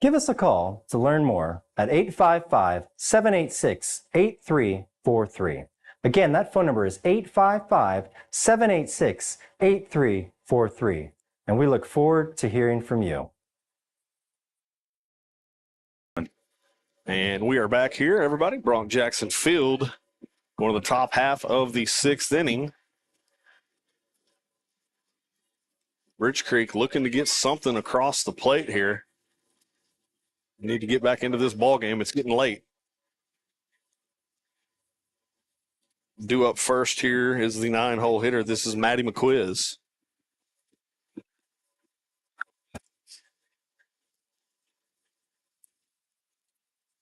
S1: Give us a call to learn more at 855-786-8343. Again, that phone number is 855-786-8343. And we look forward to hearing from you.
S3: And we are back here, everybody. Bronx Jackson Field, going to the top half of the 6th inning. Bridge Creek looking to get something across the plate here. Need to get back into this ball game. It's getting late. Due up first here is the 9-hole hitter. This is Maddie McQuiz.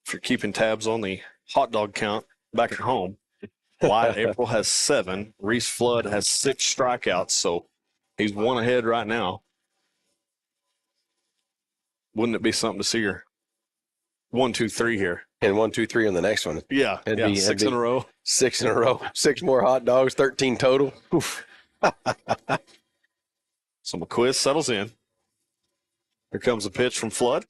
S3: If you're keeping tabs on the hot dog count back at home, Wyatt April has 7. Reese Flood has 6 strikeouts, so he's 1 ahead right now. Wouldn't it be something to see her? 1, 2, 3 here.
S7: And 1, 2, 3 on the next one.
S3: Yeah,
S7: It'd be
S3: 6 in a row.
S7: 6 in a row. 6 more hot dogs, 13 total. Oof.
S3: So McQuiz settles in. Here comes a pitch from Flood.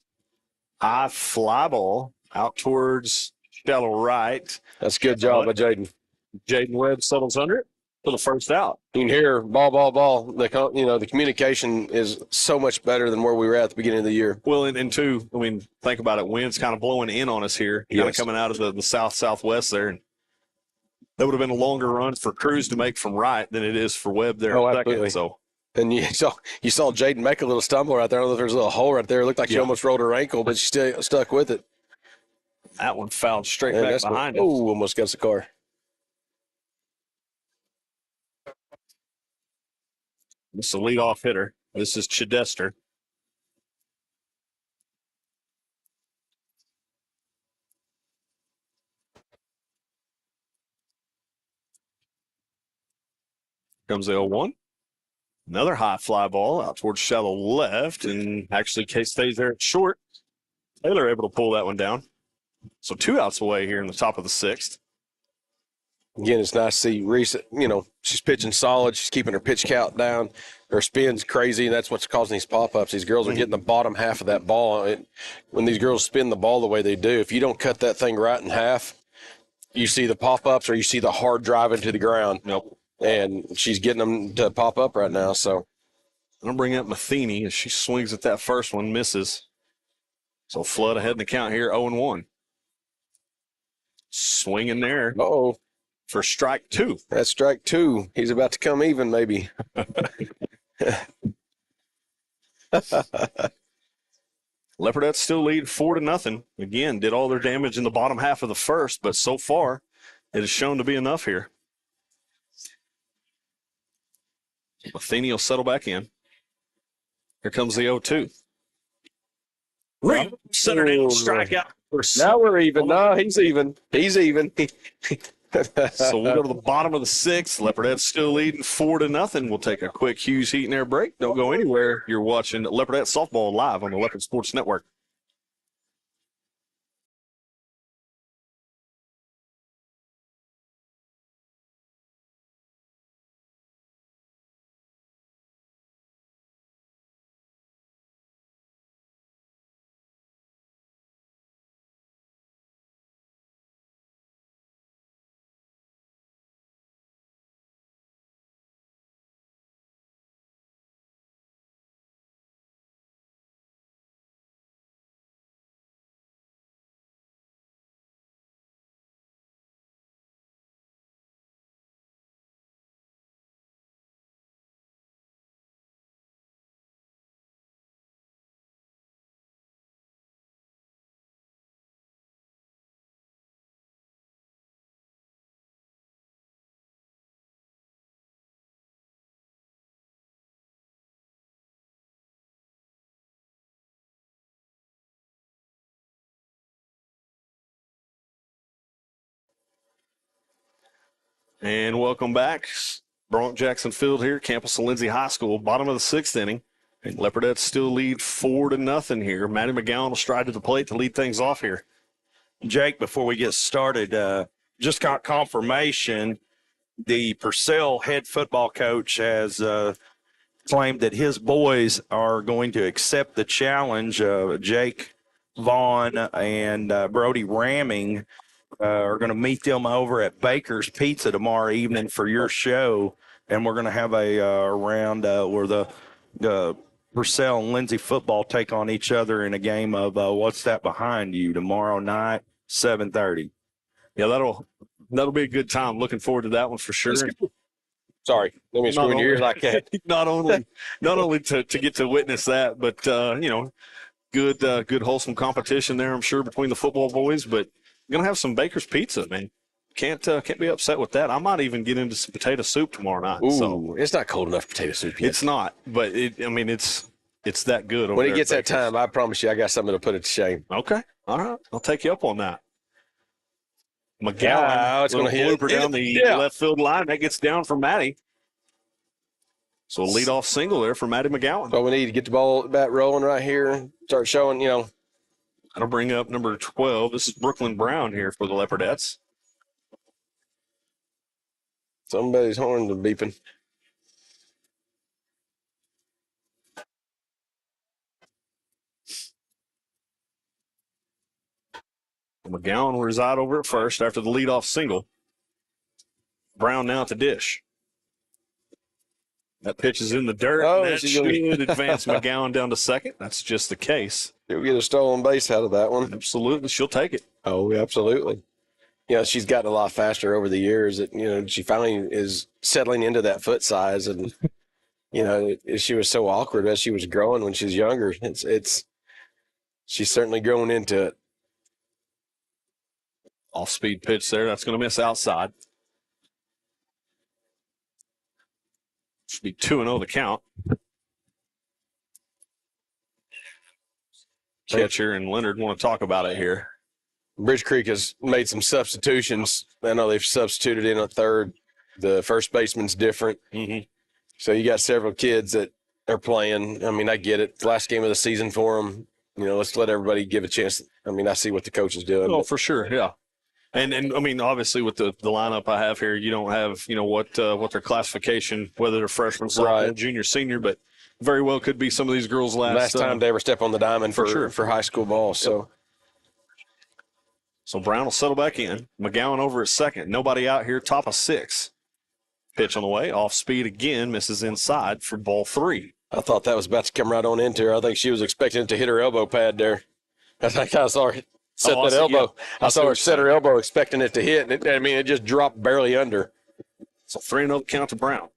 S3: High fly ball out towards shallow right.
S7: That's a good job by Jaden.
S3: Jaden Webb settles under it for the first out.
S7: You can hear ball, ball, ball. The communication is so much better than where we were at the beginning of the year.
S3: Well, and two, I mean, think about it. Wind's kind of blowing in on us here, kind of
S7: Yes.
S3: coming out of the southwest there. And that would have been a longer run for Cruz to make from right than it is for Webb there
S7: Oh,
S3: at
S7: absolutely.
S3: second. So
S7: And you saw Jaden make a little stumble right there. I don't know if there's a little hole right there. It looked like she
S3: Yeah.
S7: almost rolled her ankle, but she still stuck with it.
S3: that one fouled straight
S7: And
S3: back
S7: that's
S3: behind him.
S7: Oh, almost got the car.
S3: This is a leadoff hitter. This is Chidester. Comes the 0-1. Another high fly ball out towards shallow left, and actually Case stays there at short. Taylor able to pull that one down. So 2 outs away here in the top of the 6th.
S7: Again, it's nice to see Reese, she's pitching solid. She's keeping her pitch count down. Her spin's crazy, and that's what's causing these pop-ups. These girls are getting the bottom half of that ball. When these girls spin the ball the way they do, if you don't cut that thing right in half, you see the pop-ups or you see the hard drive into the ground.
S3: Nope.
S7: And she's getting them to pop up right now. So
S3: I'm going to bring up Matheny as she swings at that first one, misses. So Flood ahead in the count here, 0-1. Swinging there
S7: uh-oh,
S3: for strike 2.
S7: that's strike 2. He's about to come even, maybe.
S3: Leopardettes still lead 4-0. Again, did all their damage in the bottom half of the first, but so far it has shown to be enough here. Matheny will settle back in. Here comes the 0-2. Centered in, strikeout.
S7: Now we're even. No, he's even. He's even.
S3: So we'll go to the bottom of the 6th. Leopardettes still leading 4-0. We'll take a quick Hughes Heat and Air break. Don't go anywhere. You're watching Leopardettes softball live on the Leopard Sports Network. And welcome back. Bronx Jackson Field here, campus of Lindsay High School, bottom of the 6th inning. And Leopardettes still lead 4-0 here. Maddie McGowan will stride to the plate to lead things off here.
S5: Jake, before we get started, just got confirmation. The Purcell head football coach has claimed that his boys are going to accept the challenge. Jake Vaughn and Brody Ramming are going to meet them over at Baker's Pizza tomorrow evening for your show, and we're going to have a round where the Purcell and Lindsay football take on each other in a game of What's That Behind You tomorrow night, 7:30.
S3: Yeah, that'll be a good time. Looking forward to that one for sure.
S7: Sorry, let me screw in your ears like that.
S3: Not only to get to witness that, but good wholesome competition there, I'm sure, between the football boys. But gonna have some Baker's Pizza, man. Can't be upset with that. I might even get into some potato soup tomorrow night.
S7: Ooh,
S3: so
S7: it's not cold enough for potato soup yet.
S3: it's not, but it's that good. Over
S7: When
S3: there
S7: it gets
S3: at
S7: that time, I promise you, I got something to put it to shame.
S3: Okay, all right, I'll take you up on that. McGowan,
S7: it's going to
S3: little
S7: hit
S3: blooper down the left field line. That gets down for Maddie. So a leadoff single there for Maddie McGowan.
S7: Well, we need to get the ball bat rolling right here. Start showing,
S3: That'll bring up number 12. This is Brooklyn Brown here for the Leopardettes.
S7: somebody's horns are beeping.
S3: McGowan will reside over at first after the leadoff single. Brown now at the dish. That pitch is in the dirt.
S7: Oh,
S3: That should advance McGowan down to second. That's just the case.
S7: You'll get a stolen base out of that one.
S3: Absolutely. She'll take it.
S7: Oh, absolutely. She's gotten a lot faster over the years. She finally is settling into that foot size, and she was so awkward as she was growing when she was younger. She's certainly grown into it.
S3: Off-speed pitch there. That's going to miss outside. Should be 2-0 the count. Catcher and Leonard want to talk about it here.
S7: Bridge Creek has made some substitutions. I know they've substituted in a third. The first baseman's different.
S3: Mm-hmm.
S7: So you got several kids that are playing. I mean, I get it. Last game of the season for them. Let's let everybody give a chance. I mean, I see what the coach is doing.
S3: Oh, for sure, yeah. And I mean, obviously, with the lineup I have here, you don't have what their classification, whether they're freshman, sophomore,
S7: Right.
S3: junior, senior, but very well could be some of these girls'
S7: last time they ever step on the diamond for high school ball. So
S3: Brown will settle back in. McGowan over at second. Nobody out here. Top of 6. Pitch on the way. Off speed again. Misses inside for ball 3.
S7: I thought that was about to come right on into her. I think she was expecting it to hit her elbow pad there. I think I saw her set that elbow.
S3: Yeah.
S7: I saw her set her elbow expecting it to hit. And it just dropped barely under.
S3: So 3-0 count to Brown.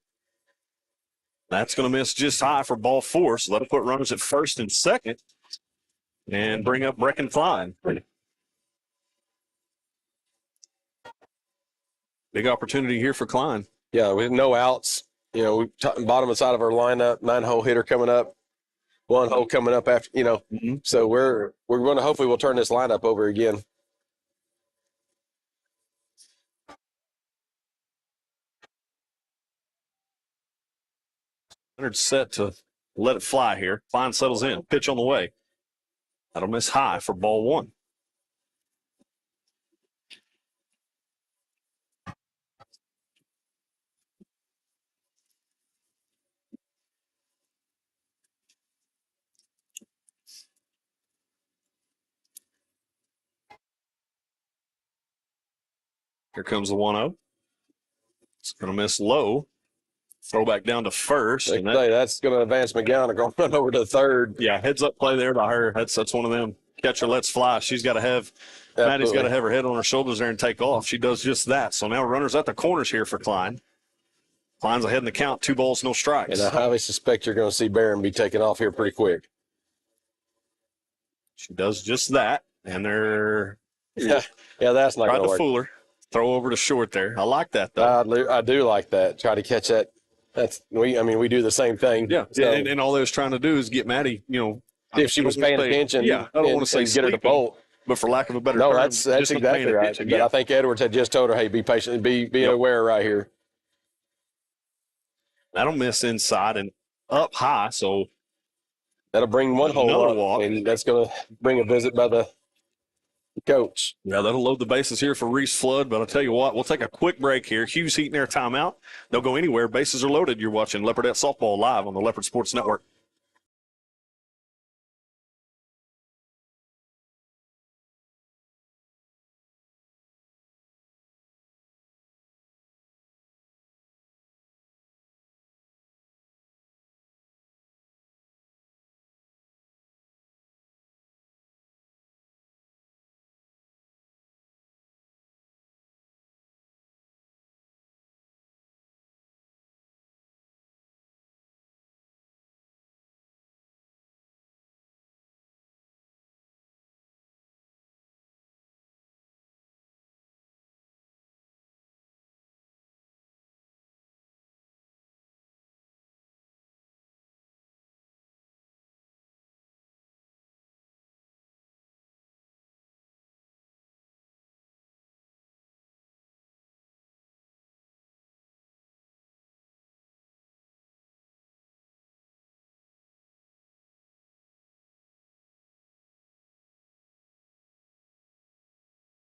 S3: That's going to miss just high for ball 4. So that'll put runners at first and second and bring up Brecken Klein. Big opportunity here for Klein.
S7: Yeah, with no outs. We bottom side of our lineup, 9-hole hitter coming up, 1 hole coming up after. So we're going to hopefully we'll turn this lineup over again.
S3: Leonard's set to let it fly here. Klein settles in. Pitch on the way. That'll miss high for ball 1. Here comes the 1-0. It's going to miss low. Throw back down to first. And
S7: That's going to advance McGowan. Going to run over to third.
S3: yeah, heads up play there by her. That's one of them. Catcher lets fly. She's got to have Maddie's got to have her head on her shoulders there and take off. She does just that. So now runners at the corners here for Klein. Klein's ahead in the count. 2 balls, no strikes.
S7: And I highly suspect you're going to see Barron be taken off here pretty quick.
S3: She does just that. And they're
S7: Yeah, that's not
S3: tried
S7: going to
S3: to
S7: work.
S3: fool her. Throw over to short there. I like that, though.
S7: I do like that. Try to catch that. We do the same thing.
S3: Yeah.
S7: So,
S3: And all they was trying to do is get Maddie,
S7: if she was paying attention,
S3: yeah, I don't want to say
S7: get her to
S3: sleeping.
S7: bolt.
S3: but for lack of a better
S7: No,
S3: term,
S7: that's
S3: just not
S7: exactly
S3: paying
S7: right.
S3: attention.
S7: But
S3: Yeah.
S7: I think Edwards had just told her, hey, be patient, be
S3: Yep.
S7: aware right here.
S3: That'll miss inside and up high, so
S7: That'll bring one hole
S3: another
S7: up,
S3: walk.
S7: and that's going to bring a visit by the coach.
S3: Yeah, that'll load the bases here for Reese Flood. But I'll tell you what, we'll take a quick break here. Hughes Heat and Air timeout. Don't go anywhere. Bases are loaded. You're watching Leopardette Softball live on the Leopard Sports Network.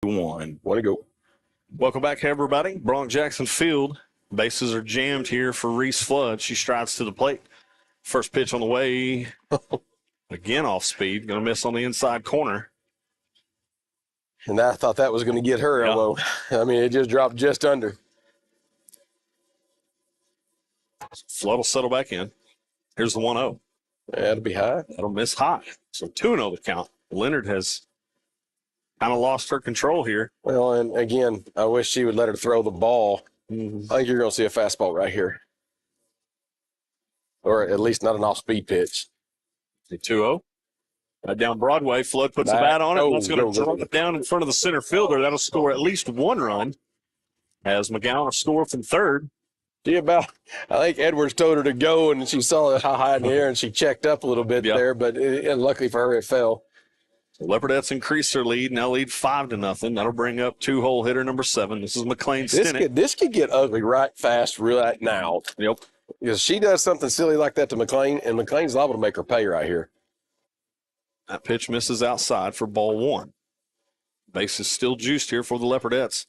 S3: One.
S7: Want to go?
S3: Welcome back, everybody. Bronx Jackson Field. Bases are jammed here for Reese Flood. She strides to the plate. First pitch on the way. Again off speed. Going to miss on the inside corner.
S7: And I thought that was going to get her
S3: Yeah.
S7: elbow. I mean, it just dropped just under.
S3: Flood will settle back in. Here's the 1-0.
S7: That'll be high.
S3: That'll miss high. So 2-0 the count. Leonard has kind of lost her control here.
S7: Well, and again, I wish she would let her throw the ball. I think you're going to see a fastball right here. Or at least not an off-speed pitch.
S3: The 2-0. Down Broadway, Flood puts the
S7: Back.
S3: bat on it.
S7: Oh,
S3: That's going
S7: go,
S3: to
S7: go.
S3: drop it down in front of the center fielder. That'll score at least one run. As McGowan will score from third.
S7: I think Edwards told her to go, and she saw it how high in the air, and she checked up a little bit there, but and luckily for her, it fell.
S3: Leopardettes increase their lead. Now lead 5-0. That'll bring up two-hole hitter number 7. This is McLean Stinnett.
S7: This could get ugly right fast right now.
S3: Yep.
S7: Because she does something silly like that to McLean, and McLean's liable to make her pay right here.
S3: That pitch misses outside for ball 1. Base is still juiced here for the Leopardettes.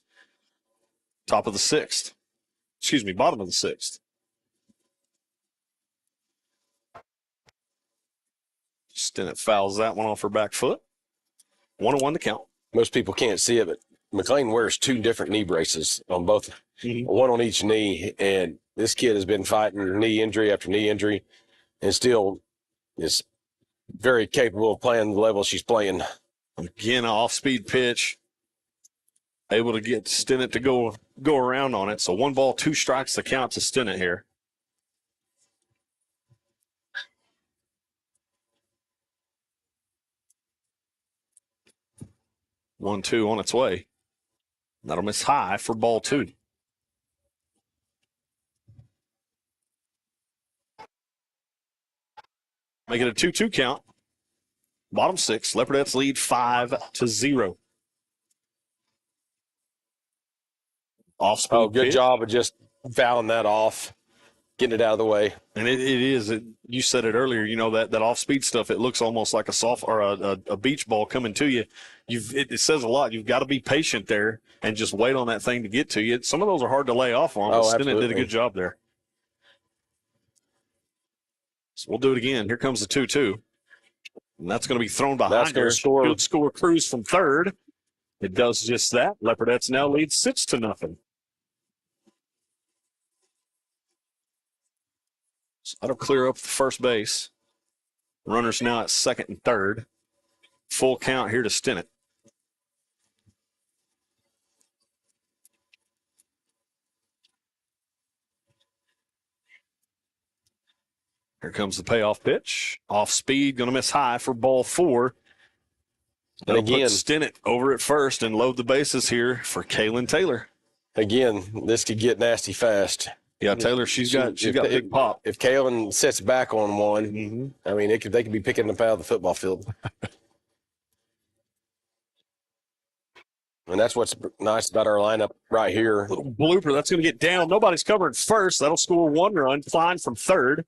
S3: Top of the 6th. Excuse me, bottom of the 6th. Stinnett fouls that one off her back foot. 1-1 to count.
S7: Most people can't see it, but McLean wears 2 different knee braces on both, one on each knee, and this kid has been fighting knee injury after knee injury and still is very capable of playing the level she's playing.
S3: Again, an off-speed pitch. Able to get Stinnett to go around on it. So 1 ball, 2 strikes to count to Stinnett here. One, 2 on its way. That'll miss high for ball 2. Make it a 2-2 count. Bottom 6. Leopardettes lead 5-0. Off-speed
S7: Oh, good
S3: pitch.
S7: job of just fouling that off, getting it out of the way.
S3: And it is. You said it earlier. You know that off-speed stuff. It looks almost like a soft or a beach ball coming to you. It says a lot. You've got to be patient there and just wait on that thing to get to you. Some of those are hard to lay off on.
S7: Oh,
S3: Stinnett did a
S7: absolutely.
S3: good job there. So we'll do it again. Here comes the 2-2, and that's going to be thrown behind
S7: That's gonna
S3: her.
S7: score.
S3: Good score, Cruz from third. It does just that. Leopardettes now lead 6-0. So that'll clear up the first base. Runners now at second and third. Full count here to Stinnett. Here comes the payoff pitch. Off speed, going to miss high for ball 4. That'll
S7: again-
S3: put Stinnett over at first and load the bases here for Kaylin Taylor.
S7: Again, this could get nasty fast.
S3: Yeah, Taylor, she's got big pop.
S7: If Kalen sets back on one, I mean, they could be picking up out of the football field. And that's what's nice about our lineup right here.
S3: Little blooper. That's going to get down. Nobody's covering first. That'll score 1 run. Klein from third.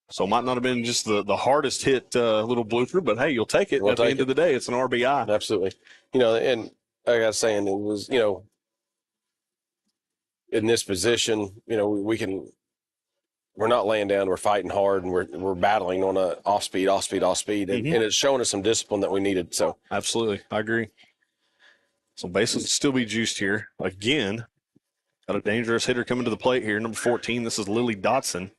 S3: So it might not have been just the hardest hit little blooper, but hey, you'll take it. At the end of the day, it's an RBI.
S7: Absolutely. And like I was saying, it was, in this position, we're not laying down, we're fighting hard, and we're battling on a off speed, and it's showing us some discipline that we needed. So
S3: absolutely, I agree. So bases will still be juiced here. Again, got a dangerous hitter coming to the plate here. Number 14, this is Lily Dotson.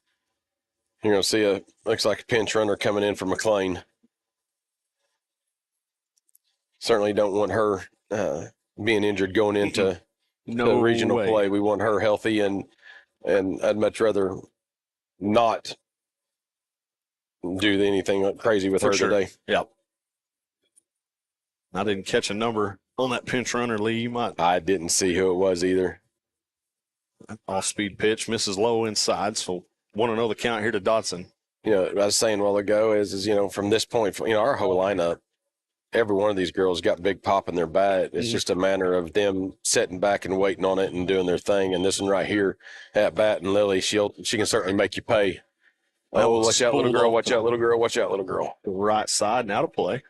S7: You're going to see looks like a pinch runner coming in for McLean. Certainly don't want her being injured going into the regional play. We want her healthy, and I'd much rather not do anything crazy with her today.
S3: Yep. I didn't catch a number on that pinch runner, Lee.
S7: I didn't see who it was either.
S3: Off-speed pitch, misses low inside, so want to know the count here to Dotson.
S7: I was saying a while ago is from this point, our whole lineup, every one of these girls got big pop in their bat. It's just a matter of them sitting back and waiting on it and doing their thing. And this one right here at bat and Lily, she can certainly make you pay. Oh, watch out, little girl. Watch out, little girl. Watch out, little girl.
S3: The right side, now to play.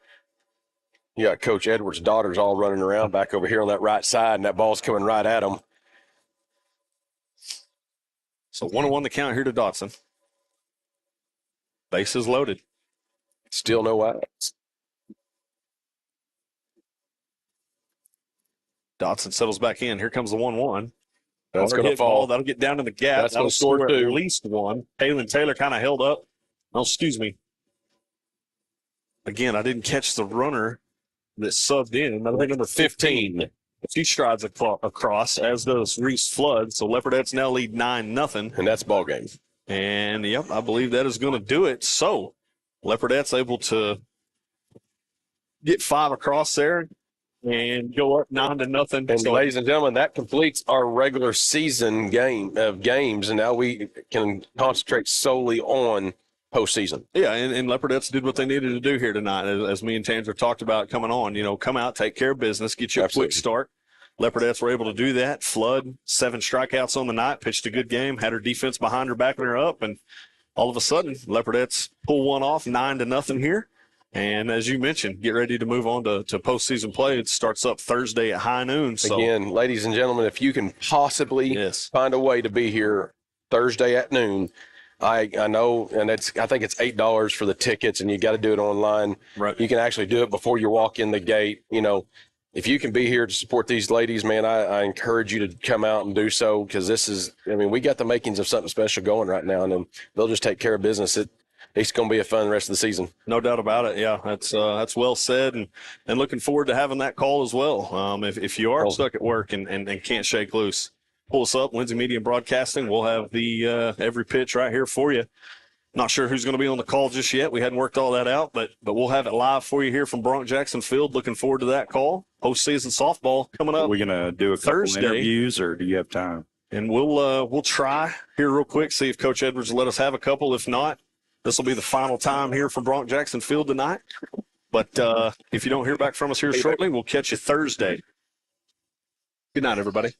S7: You got Coach Edwards' daughters all running around back over here on that right side, and that ball's coming right at them.
S3: So 1-1 the count here to Dotson. Bases loaded.
S7: Still no outs.
S3: Dotson settles back in. Here comes the 1-1.
S7: That's going to fall.
S3: That'll get down in the gap.
S7: That's going to score
S3: at
S7: two.
S3: least one. Kaylin Taylor kind of held up. Oh, excuse me. Again, I didn't catch the runner that subbed in. I think number 15. She strides across, as does Reese Flood. So Leopardettes now lead 9-0.
S7: And that's ball game.
S3: And, yep, I believe that is going to do it. So Leopardettes able to get 5 across there and go up 9-0.
S7: And ladies and gentlemen, that completes our regular season game of games. And now we can concentrate solely on postseason.
S3: Yeah, and Leopardettes did what they needed to do here tonight, as me and Tanger talked about coming on. Come out, take care of business, get you a quick start. Leopardettes were able to do that. Flood, 7 strikeouts on the night, pitched a good game, had her defense behind her, backing her up, and all of a sudden, Leopardettes pull one off, 9-0 here. And as you mentioned, get ready to move on to postseason play. It starts up Thursday at high noon. So
S7: again, ladies and gentlemen, if you can possibly find a way to be here Thursday at noon, I know, and I think it's $8 for the tickets, and you got to do it online.
S3: Right.
S7: You can actually do it before you walk in the gate. If you can be here to support these ladies, man, I encourage you to come out and do so, because we got the makings of something special going right now, and they'll just take care of business. It's going to be a fun rest of the season.
S3: No doubt about it. Yeah, that's well said, and looking forward to having that call as well. If you are stuck at work and can't shake loose, pull us up, Lindsay Media and Broadcasting. We'll have the every pitch right here for you. Not sure who's going to be on the call just yet. We hadn't worked all that out, but we'll have it live for you here from Bronx Jackson Field. Looking forward to that call. Postseason softball coming up.
S8: Are we going to do a couple
S3: Thursday
S8: interviews, or do you have time?
S3: And we'll try here real quick, see if Coach Edwards will let us have a couple. If not, this will be the final time here from Bronx Jackson Field tonight. But if you don't hear back from us here shortly, we'll catch you Thursday. Good night, everybody.